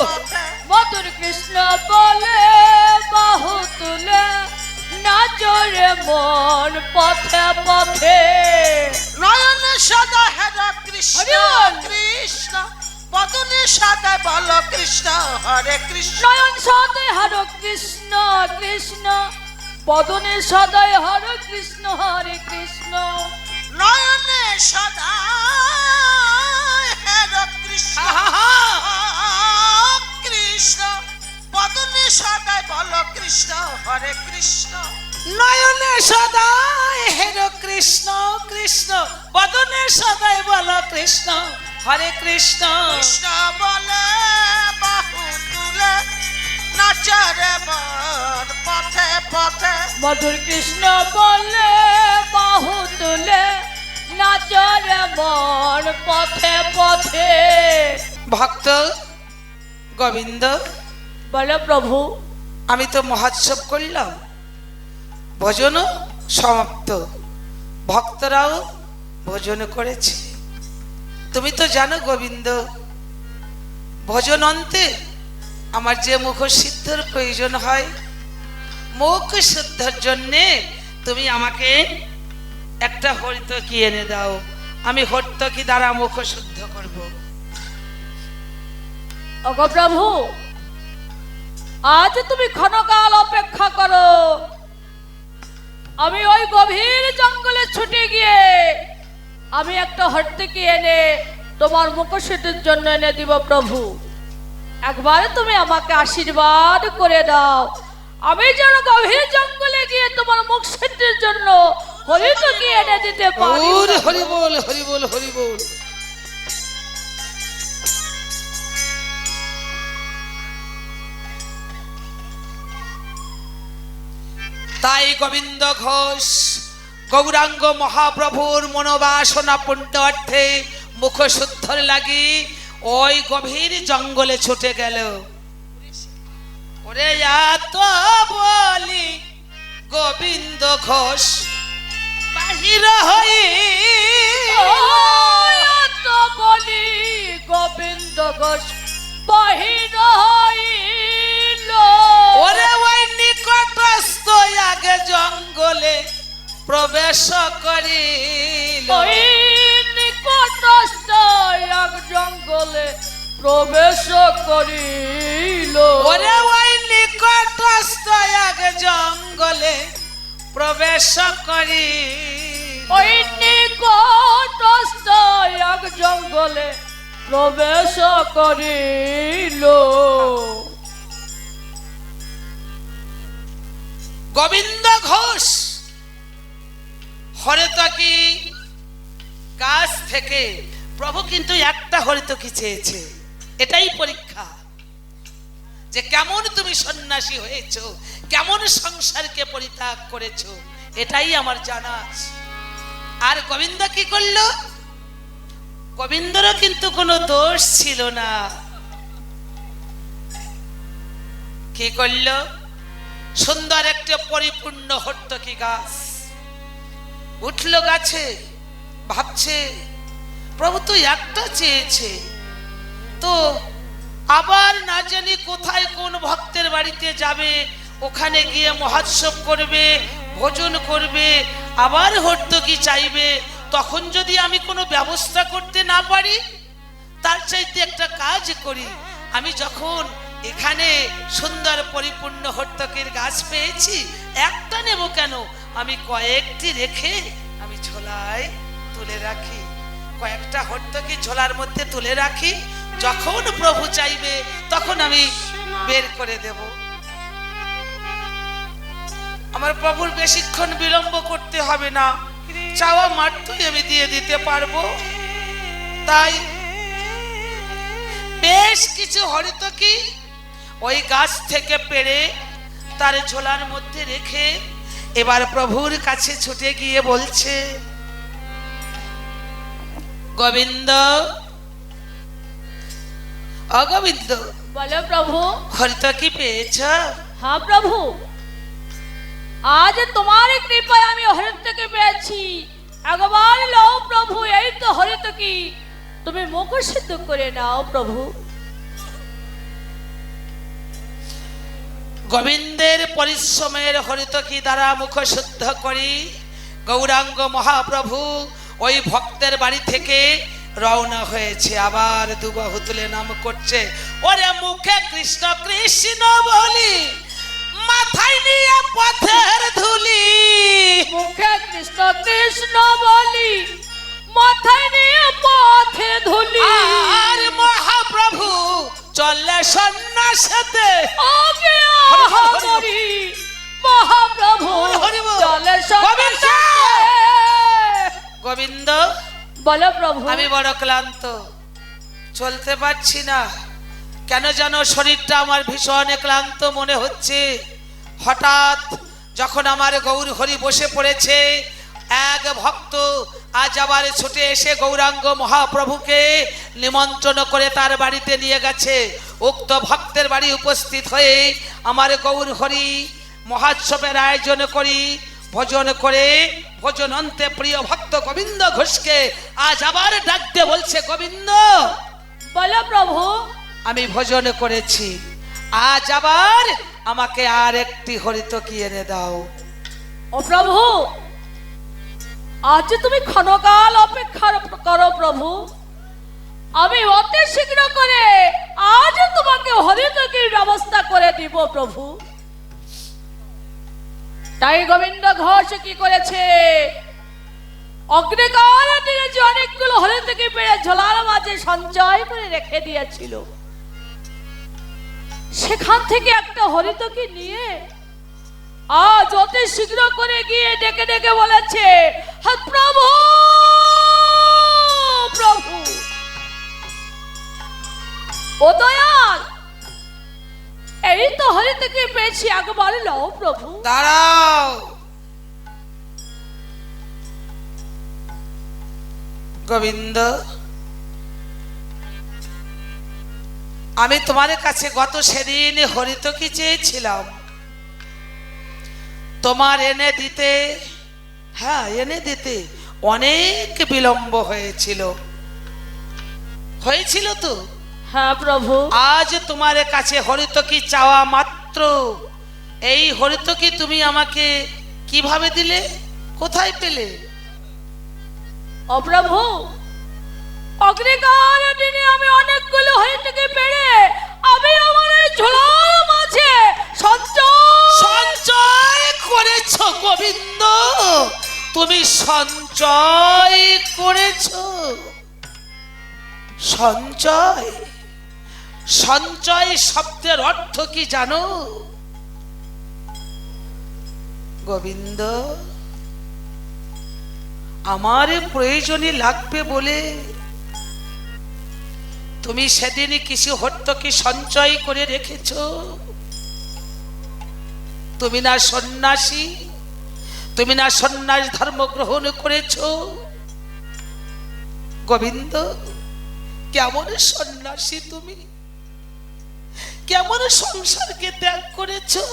মধুর কৃষ্ণ বলে বাহু তুলে নাচরে মন পথে পথে। নয়ন সদা হের কৃষ্ণ হরি বল। কৃষ্ণ বদনে সদা বল কৃষ্ণ হরে কৃষ্ণ। নয়ন সদয় হর কৃষ্ণ কৃষ্ণ, বদনে সদয় হর কৃষ্ণ হরে কৃষ্ণ। নয়নে সদা হের কৃষ্ণ কৃষ্ণ বদনে সদাই বল কৃষ্ণ হরে কৃষ্ণ। নয়নে সদাই হের কৃষ্ণ কৃষ্ণ, বদনে সদাই বল কৃষ্ণ হরে কৃষ্ণ। কৃষ্ণ বলে বাহু তুলে নাচরে মন পথে পথে। মধুর কৃষ্ণ বলে বাহু তুলে নাচরে মন পথে পথে। ভক্ত গোবিন্দ, বলে প্রভু, আমি তো মহোৎসব করলাম, ভোজন সমাপ্ত, ভক্তরাও ভোজন করেছে। তুমি তো জানো গোবিন্দ, ভোজন অন্তে আমার যে মুখ সিদ্ধর প্রয়োজন হয়, মুখ শুদ্ধর জন্যে তুমি আমাকে একটা হরিতকি এনে দাও, আমি হরিতকি দ্বারা মুখ শুদ্ধ করব। ওগো প্রভু, আজ তুমি ক্ষণকাল অপেক্ষা করো, আমি ওই গভীর জঙ্গলে ছুটে গিয়ে আমি একটা হর্তকি এনে তোমার মুখশুদ্ধির জন্য এনে দিব প্রভু। একবার তুমি আমাকে আশীর্বাদ করে দাও, আমি যেন গভীর জঙ্গলে গিয়ে তোমার মুখশুদ্ধির জন্য হরিতকি এনে দিতে পারি। হরি বল, হরি বল, হরি বল। তাই গোবিন্দ ঘোষ গৌরাঙ্গ মহাপ্রভুর মনোবাসনা পূর্ণার্থে মুখ শুদ্ধর লাগি ওই গভীর জঙ্গলে ছুটে গেল। ওরে এত বলি গোবিন্দ ঘোষ বাহির হই, তো বলি গোবিন্দ ঘোষ বাহির হইল। ওরে ওই নিকটস্থ আগে জঙ্গলে প্রবেশ করিল। ওই নিকটস্থ এক জঙ্গলে প্রবেশ করিল। ওরে ওই নিকটস্থ আগে জঙ্গলে প্রবেশ করিল। ওই নিকটস্থ এক জঙ্গলে প্রবেশ করিল। গোবিন্দ ঘোষ হরিতকি গাছ থেকে, প্রভু কিন্তু একটা হরিতকি চেয়েছে, এটাই পরীক্ষা যে কেমন তুমি সন্ন্যাসী হয়েছো, কেমন সংসারকে পরিত্যাগ করেছো, এটাই আমার জানা আছে। আর গোবিন্দ কি করলো? গোবিন্দরও কিন্তু কোনো দোষ ছিল না। কি করলো? সুন্দর একটা পরিপূর্ণ হর্তকি গাছ উঠল গাছে, ভাবছে প্রভু তো একটা চেয়েছে, তো আবার না জানি কোথায় কোন ভক্তের বাড়িতে যাবে, ওখানে গিয়ে মহোৎসব করবে, ভোজন করবে, আবার হর্তকি চাইবে, তখন যদি আমি কোনো ব্যবস্থা করতে না পারি, তার চাইতে একটা কাজ করি, আমি যখন এখানে সুন্দর পরিপূর্ণ হর্তকির গাছ পেয়েছি, একটা নেব কেন, আমি কয়েকটি রেখে আমি ঝোলায় তুলে রাখি, কয়েকটা হর্তকি ঝোলার মধ্যে তুলে রাখি, যখন প্রভু চাইবে তখন আমি বের করে দেব। আমার প্রভুর বেশিক্ষণ বিলম্ব করতে হবে না, চাওয়া মাত্রই আমি দিয়ে দিতে পারবো। তাই বেশ কিছু হরিতকি ওই গাছ থেকে পেড়ে তার ঝোলার মধ্যে রেখে এবার প্রভুর কাছে ছুটে গিয়ে বলছে, গোবিন্দ, অগোবিন্দ, বলো প্রভু। হরিতকি পেয়েছ? হ্যাঁ প্রভু, আজ তোমার কৃপায় আমি হরিতকি পেয়েছি, একবার লও প্রভু, এই তো হরিতকি, তুমি মুখ সিদ্ধ করে নাও প্রভু। গোবিন্দের পরিশ্রমের হরিতকি দ্বারা মুখ শুদ্ধ করি গৌরাঙ্গ মহাপ্রভু ওই ভক্তের বাড়ি থেকে রওনা হয়েছে, আবার দুবাহু তুলে নাম করছে, ওরে মুখে কৃষ্ণ কৃষ্ণ বলি, মাথায় নিয়ে পথের ধুলি, মুখে কৃষ্ণ কৃষ্ণ বলি, মাথায় নিয়ে পথে ধুলি, আর মহাপ্রভু চলে সন্ন্যাসেতে, আগে আহারি মহাপ্রভু চলে সন্ন্যাসে। গোবিন্দ, বলো প্রভু। আমি বড় ক্লান্ত, চলতে পারছি না, কেন যেন শরীরটা আমার ভীষণ ক্লান্ত মনে হচ্ছে। হঠাৎ যখন আমার গৌর হরি বসে পড়েছে, এক ভক্ত আজ আবার ছুটে এসে গৌরাঙ্গ মহাপ্রভুকে নিমন্ত্রণ করে তার বাড়িতে নিয়ে গেছে। উক্ত ভক্তের বাড়ি উপস্থিত হয়ে আমার গৌর হরি মহোৎসবের আয়োজন করি, ভোজন করে ভোজন অন্তে প্রিয় ভক্ত গোবিন্দ ঘোষকে আজ আবার ডাকতে বলছে, গোবিন্দ, বলো প্রভু। আমি ভোজন করেছি, আজ আবার আমাকে আর একটি হরিতকি এনে দাও। ও প্রভু, আজ তুমি ক্ষণকাল অপেক্ষা করো প্রভু, আমি অতি শীঘ্র করে আজ তোমাকে হরিতকির ব্যবস্থা করে দিব প্রভু। তাই গোবিন্দ ঘোষ কি করেছে, অগ্নিকাল দিনে যে অনেকগুলো হরিতকি পেড়ে ঝোলার মাঝে সঞ্চয় করে রেখে দিয়েছিল, সেখান থেকে একটা হরিতকি নিয়ে আজ অতি শীঘ্র করে গিয়ে ডেকে ডেকে বলেছে, হে প্রভু প্রভু, ও দয়াল, এই তো হরিতকি পেয়েছি, একবার লও প্রভু। দাঁড়াও গোবিন্দ, আমি তোমার কাছে গত সেদিন হরিতকি চেয়েছিলাম, তোমার এনে দিতে, হ্যাঁ এনে দিতে অনেক বিলম্ব হয়েছিল তো। হ্যাঁ প্রভু। আজ তোমার কাছে হরিতকি চাওয়া মাত্র এই হরিতকি তুমি আমাকে কিভাবে দিলে, কোথায় পেলে? ও প্রভু, অগ্নিকাল দিনে আমি অনেকগুলো হরিতকি পেড়ে আমি আমার এই ঝোলার মাঝে সঞ্চয় করেছো গোবিন্দ, তুমি সঞ্চয় করেছো। সঞ্চয়, সঞ্চয় শব্দের অর্থ কি জানো গোবিন্দ? আমার প্রয়োজনে লাগবে বলে তুমি সেদিন কিছু হরিতকি সঞ্চয় করে রেখেছো। তুমি না সন্ন্যাসী, তুমি না সন্ন্যাস ধর্ম গ্রহণ করেছো গোবিন্দ? কেমন সন্ন্যাসী তুমি, কেমন সংসারকে ত্যাগ করেছো,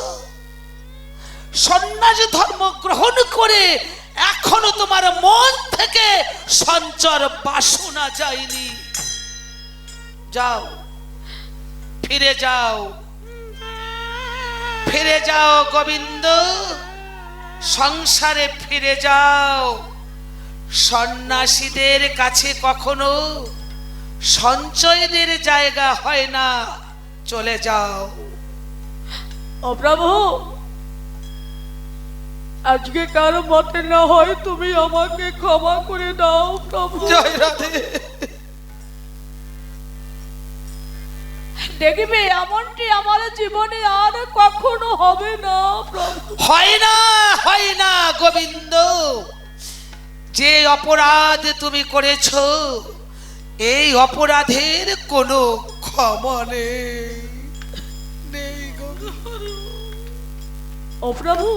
সন্ন্যাস ধর্ম গ্রহণ করে এখনো তোমার মন থেকে সঞ্চর বাসনা যায়নি। যাও, ফিরে যাও, ফিরে যাও গোবিন্দ, সংসারে ফিরে যাও। সন্ন্যাসীদের কাছে কখনো সঞ্চয়ের জায়গা হয় না, চলে যাও। ও প্রভু, আজকে কারো মতে না হয় তুমি আমাকে ক্ষমা করে দাও প্রভু। জয় রাধে। দেখবে এমনটি আমার জীবনে আর কখনো হবে না প্রভু। হয় না, হয় না গোবিন্দ, যে অপরাধ তুমি করেছো এই অপরাধের কোনো ক্ষমা নেই। ও প্রভু,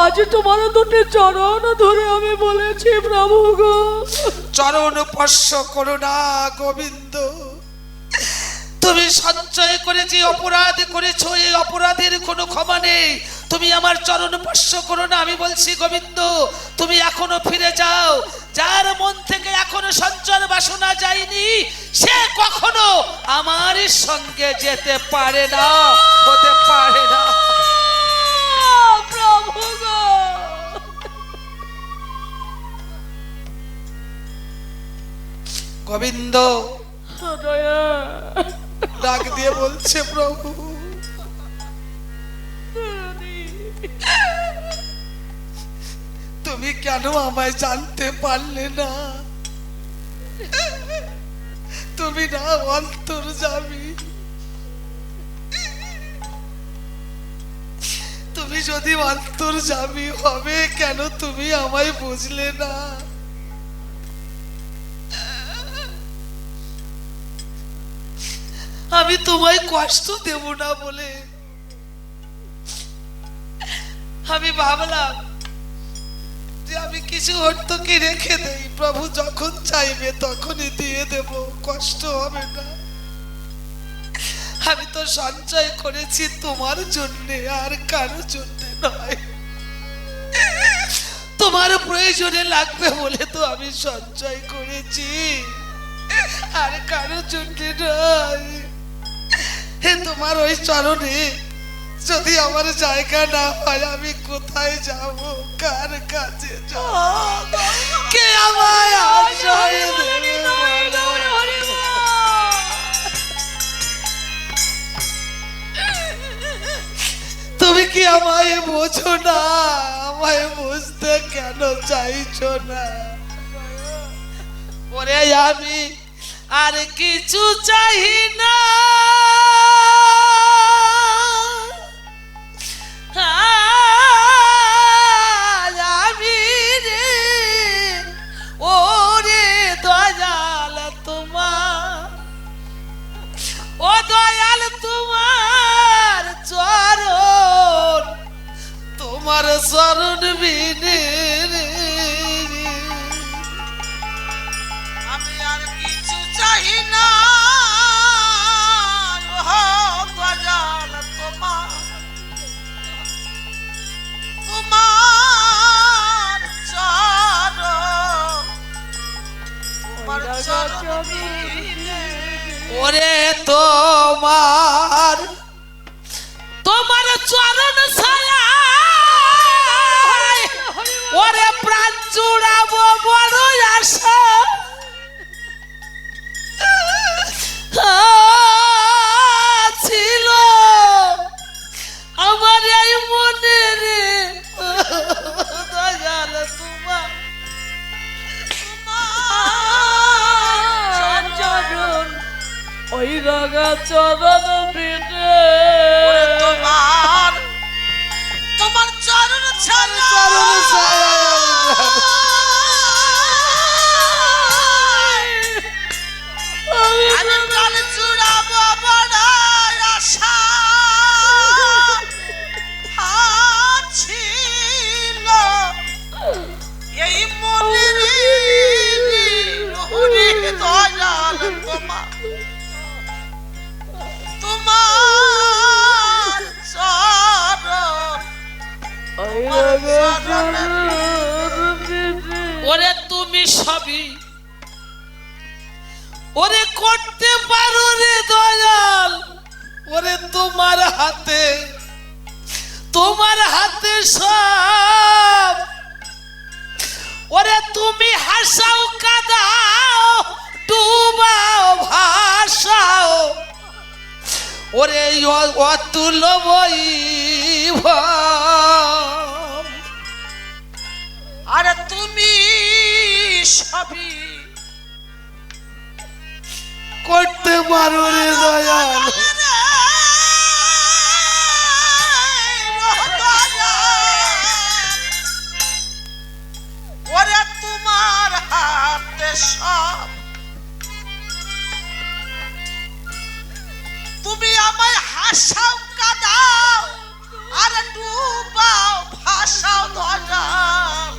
আজ তোমার দুটি চরণ ধরে আমি বলেছি প্রভু গো, চরণ স্পর্শ করো না গোবিন্দ। তুমি সঞ্চয় করে যে অপরাধ করেছো এই অপরাধের কোনো ক্ষমা নেই। তুমি আমার চরণ স্পর্শ করো না, আমি বলছি গোবিন্দ তুমি এখনো ফিরে যাও। যার মন থেকে এখনো সঞ্চয় বাসনা যায়নি সে কখনো আমার সঙ্গে যেতে পারে না, হতে পারে না প্রভু গো। গোবিন্দ দয়া, ডাক দিয়ে বলছে প্রভু তুমি কেন আমায় জানতে পারলে না? তুমি না অন্তর্যামী, তুমি যদি অন্তর্যামী হবে কেন তুমি আমায় বুঝলে না? আমি তোমায় কষ্ট দেব না বলে আমি ভাবলাম যে আমি কিছু হরিতকি রেখে দেই, প্রভু যখন চাইবে তখনই দিয়ে দেব, কষ্ট হবে না। আমি তো সঞ্চয় করেছি তোমার জন্যে, আর কারো জন্যে নয়। তোমার প্রয়োজনে লাগবে বলে তো আমি সঞ্চয় করেছি। আর কারো জন্যে নয়। হে তোমার ওই চরণে যদি আমার জায়গা না হয় আমি কোথায় যাব, কার কাছে যাব, কে আমায় আশ্রয় দেবে বলো? তুমি কি আমায় বোঝো না? আমায় বুঝতে কেন চাইছো না? ওরে আমি আর কিছু চাই না, আমি রে ওরে দয়াল তোমার, ও দয়াল তোমার চরণ, তোমার চরণ বিনে রে আমি আর কিছু চাই না, ও দয়াল তোমার, তোমার চরণ, তোমার চরণ বিনে। ওরে তোমার তোমার চরণ ছায়া, ওরে প্রাণ জুড়াবো বড় আশা, ছিল আমার এই মনে রে দয়াল তোমার, চরণ ওই রাগা চরণ বিনে। ওরে তোমার তোমার চরণ ছাড়া, চরণ ছায়া আমি প্রাণ জুড়াবো বড় আশা ছিল এই মনের দয়াল তোমার, তোমার চরণ, ওই রাগা চরণ বিনে। ওরে তুমি সবই ওরে করতে পারো রে দয়াল, ওরে তোমার হাতে সব, ওরে তুমি হাসাও কাঁদাও ডুবাও ভাসাও, ওরে অতুল বৈভব, আরে তুমি সবই করতে পারো রে দয়াল, ওরে তোমার হাতে সব, তুমি আমায় হাসাও কাঁদাও আর ডুবাও ভাসাও দয়াল,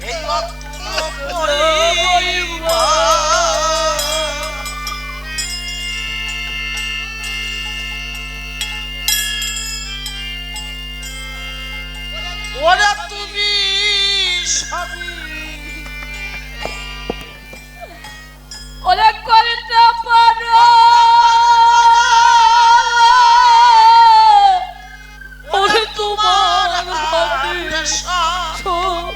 এই অতুল বৈভব। ওরে তুমি সবই ওরে করতে পারো, ওরে তোমার হাতে সব,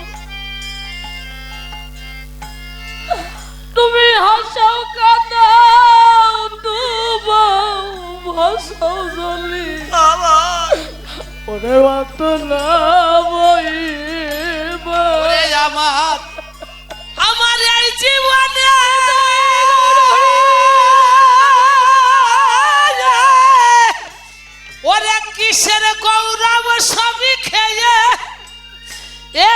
তুমি হাসাও কাঁদাও ডুবাও ভাসাও জলে, ওরে অতলা বইবা। ওরে আমার এই জীবনে ওরে কিসের গৌরব সবই খেয়ে এ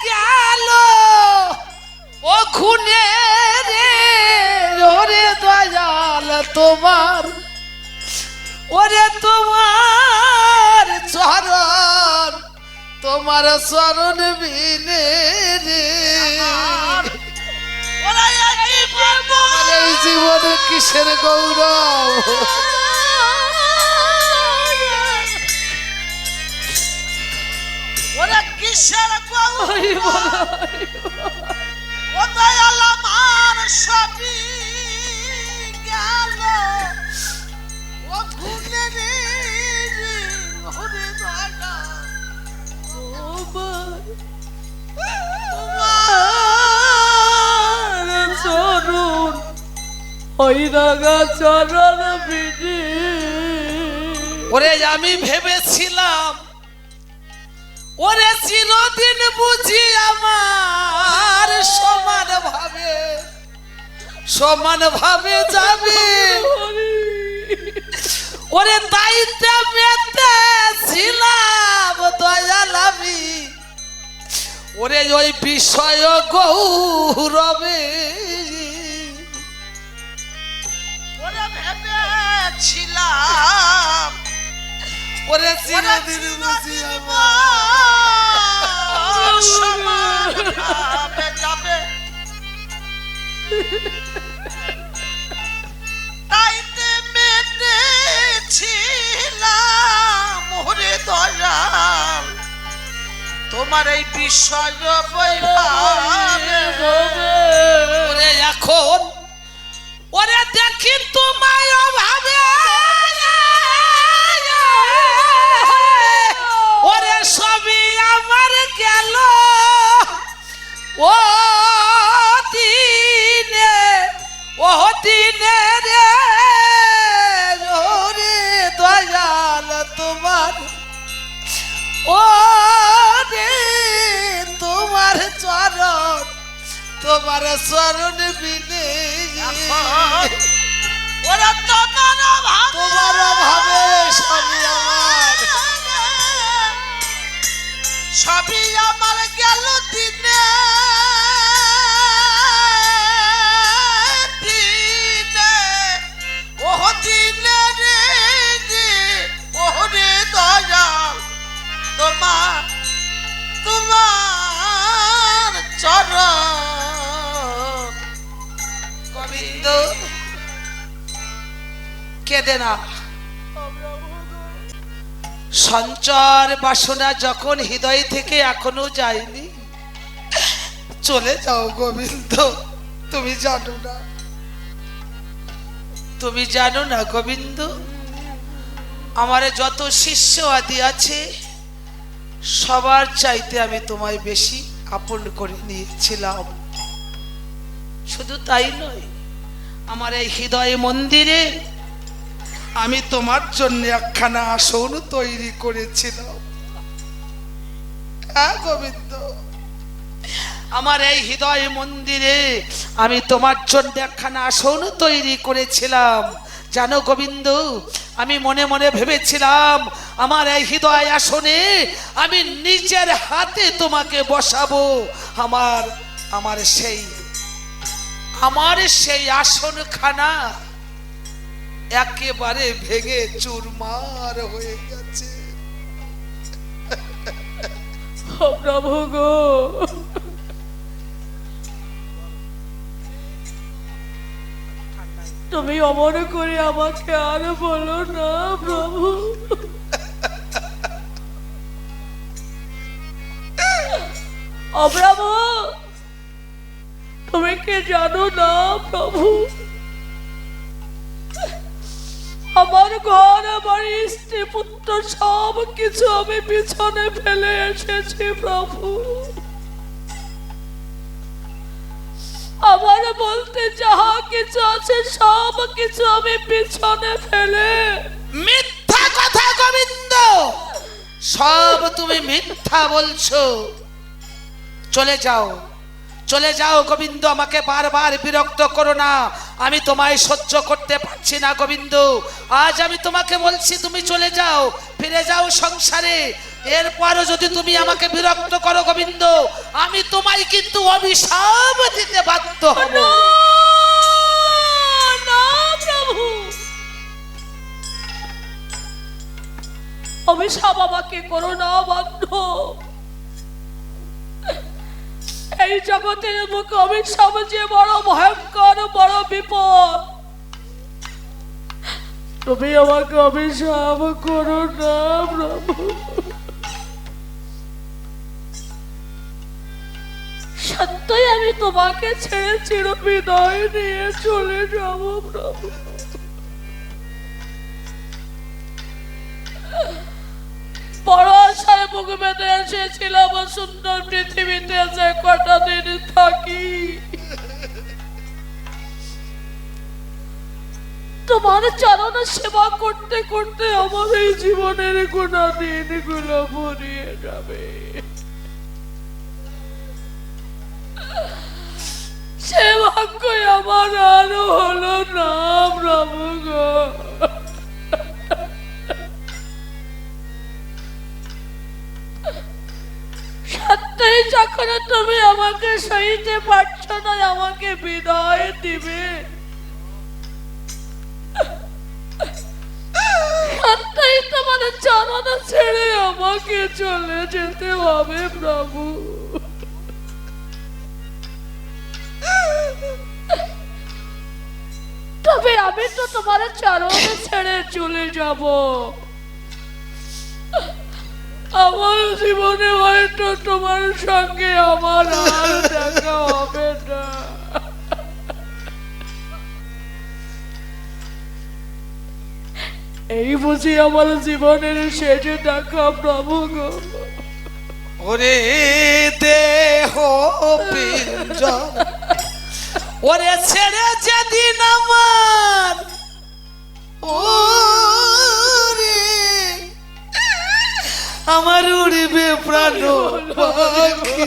গেল ও খুনে রে, ওরে দয়াল তোমার, ওরে তোমার চরণ, তোমার চরণ বিনে রে ওরে আমার এই জীবনে কিসের গৌরব, ওরে কিসের গৌরব, ও দয়াল আমার সবই গেল ও ঘুরে রে হরে দয়াল চরণ ওই রাগা চরণ বিধি ওরে আমি ভেবেছিলাম ওরে চিরদিন বুঝি আমার সমান ভাবে যাবে ওরে দায়িত্ব মেতেছিলাম দয়াল আমি ওরে ওই বিষয় গৌরবে ওরে ভেবেছিলাম ওরে চিরদিন বুঝি আমার সমান ভাবে যাবে তাইতে মেতেছিলাম ওরে দয়াল তোমার এই বিষয় বৈভাবে ওরে এখন ওরে দেখি তোমায় ভাবে ওরে সবই আমার গেল ও দিনে রে ওরে দয়াল তোমার ও রে তোমার চরণ বিনে ওরা তোমার ভাবে সবই আমার সবই আমার গেল দিনে ও দিনে রে ওরে দয়াল তোমার চরণ গোবিন্দ কেঁদে না সঞ্চার বাসনা যখন হৃদয় থেকে এখনো যায়নি চলে যাও গোবিন্দ তুমি জানো না গোবিন্দ আমার যত শিষ্য আদি আছে সবার চাইতে আমি তোমায় বেশি আপন করে নিয়েছিলাম শুধু তাই নয় আমার এই হৃদয় মন্দিরে আমি তোমার জন্য একখানা আসন তৈরি করেছিলাম হ্যাঁ গোবিন্দ আমার এই হৃদয় মন্দিরে আমি তোমার জন্য একখানা আসন তৈরি করেছিলাম জানো গোবিন্দ আমি মনে মনে ভেবেছিলাম আমার এই হৃদয় আসনে আমি নিজের হাতে তোমাকে বসাবো আমার সেই আসনখানা একেবারে ভেঙে চুরমার হয়ে গেছে প্রভু গো তুমি অমর করে আমাকে আর বলো না প্রভু প্রভু তুমি কি জানো না প্রভু আমার ঘর আমার স্ত্রী পুত্র সব কিছু আমি পিছনে ফেলে এসেছি প্রভু আমার বলতে যাহা কিছু আছে সব কিছু আমি পিছনে ফেলে মিথ্যা কথা গোবিন্দ সব তুমি মিথ্যা বলছো চলে যাও গোবিন্দ আমাকে বারবার বিরক্ত করো না আমি তোমায় সহ্য করতে পারছি না গোবিন্দ আজ আমি তোমাকে বলছি তুমি চলে যাও ফিরে যাও সংসারে এরপরও যদি তুমি আমাকে বিরক্ত করো গোবিন্দ আমি তোমায় কিন্তু অভিশাপ দিতে বাধ্য হব না প্রভু অভিশাপ আমাকে করো না বাধ্য এই জগতের মুখে অভিশাপ যে বড় ভয়ঙ্কর বড় বিপদ তুমি আমাকে অভিশাপ করো না প্রভু সত্যই আমি তোমাকে ছেড়ে চির বিদায় নিয়ে চলে যাব প্রভু। বড় আশায় বুক বেঁধে এসেছিলাম সুন্দর পৃথিবীতে যে কটা দিন থাকি, তোমার চরণ সেবা করতে করতে আমার এই জীবনের গোনা দিনগুলো ভরিয়ে যাবে। সে ভাগ্য আমার আরো হলো না প্রভু গো। সত্যই যখন তুমি আমাকে সইতে পারছো না, আমাকে বিদায় দিবে, সত্যই তোমার চরণ ছেড়ে আমাকে চলে যেতে হবে প্রভু। তবে আমি তো তোমার চরণ ছেড়ে চলে যাব, আমার জীবনে হয়তো তোমার সঙ্গে আমার আর দেখা হবে না। এই বুঝি আমার জীবনের শেষে দেখা প্রভু গো। ওরে দেহ পিঞ্জর, ওরে ছেড়ে যেদিন আমার, ওরে আমার উড়বে প্রাণ পাখি।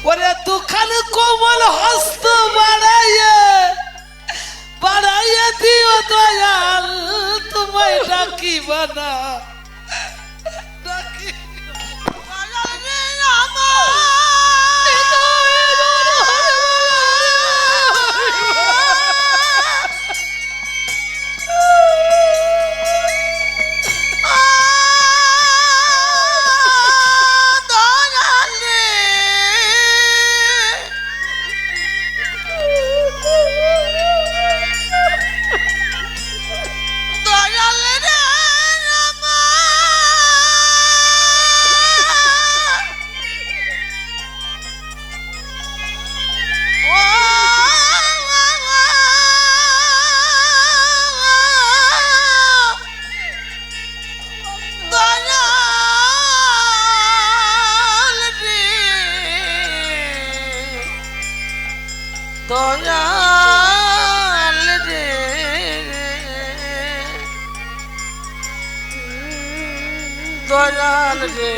ওরে দুখান কোমল হস্ত বাড়াইয়া বাড়াইয়া দিও দয়াল, তোমায় ডাকি বানা ডাকি। দয়াল রে দয়াল রে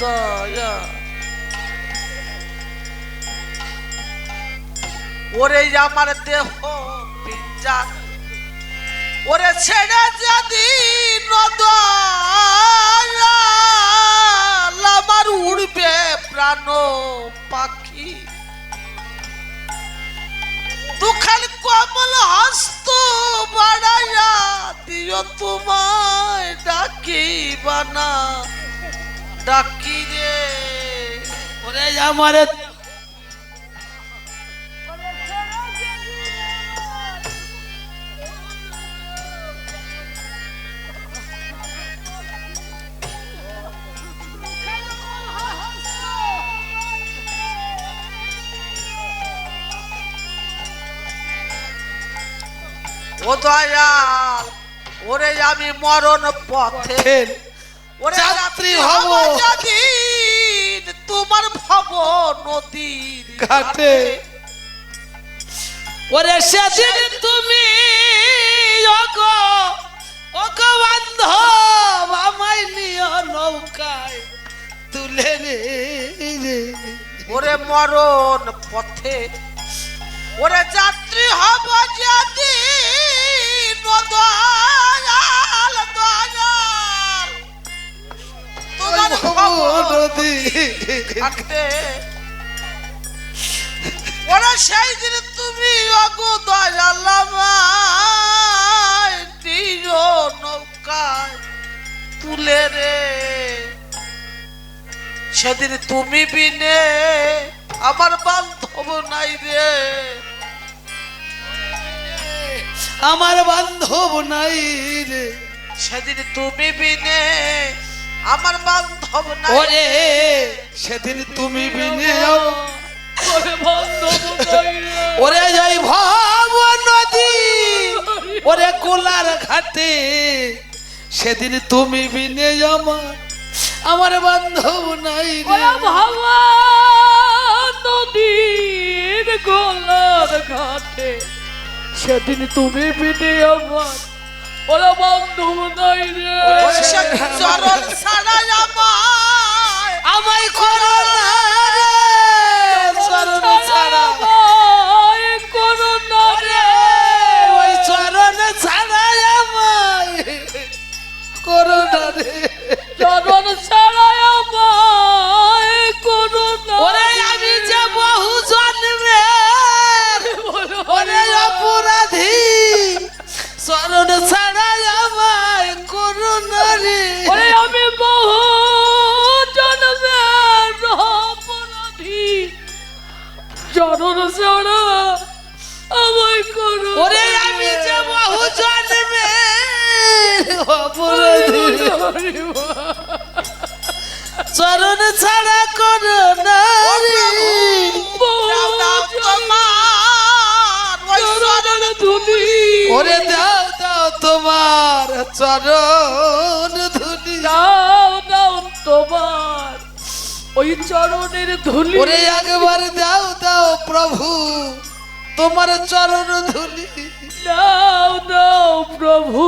দয়া। ওরে আমার দেহ পিঞ্জা, ওরে ছেড়ে যেদিন দয়াল আমার উড়বে প্রাণ পাখি। দুখান কমল হস্ত বাড়াইয়া দিও তোমায় ডাকি বানা ডাকি রে। ওরে আমার ও দয়াল, ওরে আমি মরণ পথে, ওরে যাত্রী হব যেদিন তোমার ভব নদীর ঘাটে। ওরে সেদিন তুমি ওগো ওগো বান্ধব আমায় নিও নৌকায় তুলে রে। ওরে মরণ পথে, ওরে যাত্রী হব যেদিন দয়াল দয়াল তোমার ভব নদী ঘাটে। ওরে সেই দিন তুমি অগো দয়াল আমায় দিও নৌকায় তুলে রে। সেদিন তুমি বিনে আমার বান্ধব নাই রে। আমার বান্ধব নাই রে। সেদিন তুমি বিনে আমার বান্ধব নাই ওরে সেদিন তুমি বিনে ওরে বান্ধব নাই রে। ওরে যাই ভাব নদী ওরে কোলার ঘাটে সেদিন তুমি বিনে আমার বান্ধব নাই রে। ওরে ভাবা নদীর গোলার ঘাটে সেদিন তুমি বিনে আমার ওরে বান্ধব নাই রে। ওই সে চরণ ছাড়া আমায় আমায় করো না রে চরণ ছাড়া আমায় করো না রে। ওই চরণ ছাড়া আমায় করো না রে। চরণ ছাড়া আমায় করো না ওরে রে। আমি যে বহু জন্মে ওরে অপরাধী চরণ ছাড়া আমায় করো না রে। ওরে আমি বহু জন্মের অপরাধী চরণ ছাড়া আমায় করো না ওরে আমি যে বহু জন্মে অপরাধী চরণ ছাড়া করো না রে। দাও দাও তোমার ওই চরণ ধুলি ওরে দাও দাও তোমার চরণ ধুলি। দাও দাও তোমার ওই চরণের ধুলি ওরে একবার দাও দাও প্রভু তোমার চরণ ধুলি। দাও দাও প্রভু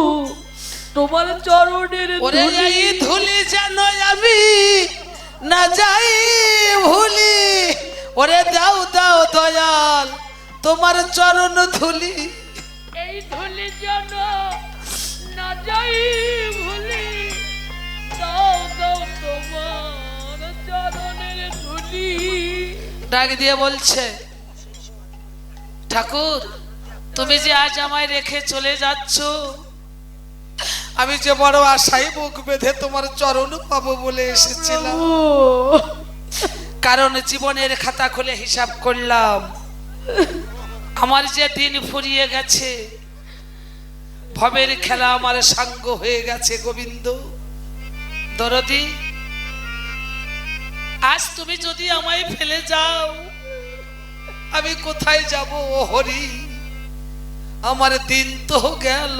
তোমার চরণের ওরে ধুলি এই ধুলি যেন আমি না যাই ভুলি। ওরে দাও দাও দয়াল তোমার চরণ ধুলি। এই ধুলি যেন না যাই ভুলি দাও দাও তোমার চরণের ধুলি। ডাক দিয়ে বলছে ঠাকুর তুমি যে আজ আমায় রেখে চলে যাচ্ছ আমি যে বড় আশায় বুক বেঁধে তোমার চরণ পাবো বলে এসেছিলাম। কারণ জীবনের খাতা খুলে হিসাব করলাম আমার যে দিন ফুরিয়ে গেছে ভবের খেলা আমার সাঙ্গ হয়ে গেছে। গোবিন্দ দরদি আজ তুমি যদি আমায় ফেলে যাও আমি কোথায় যাব ও হরি আমার দিন তো গেল।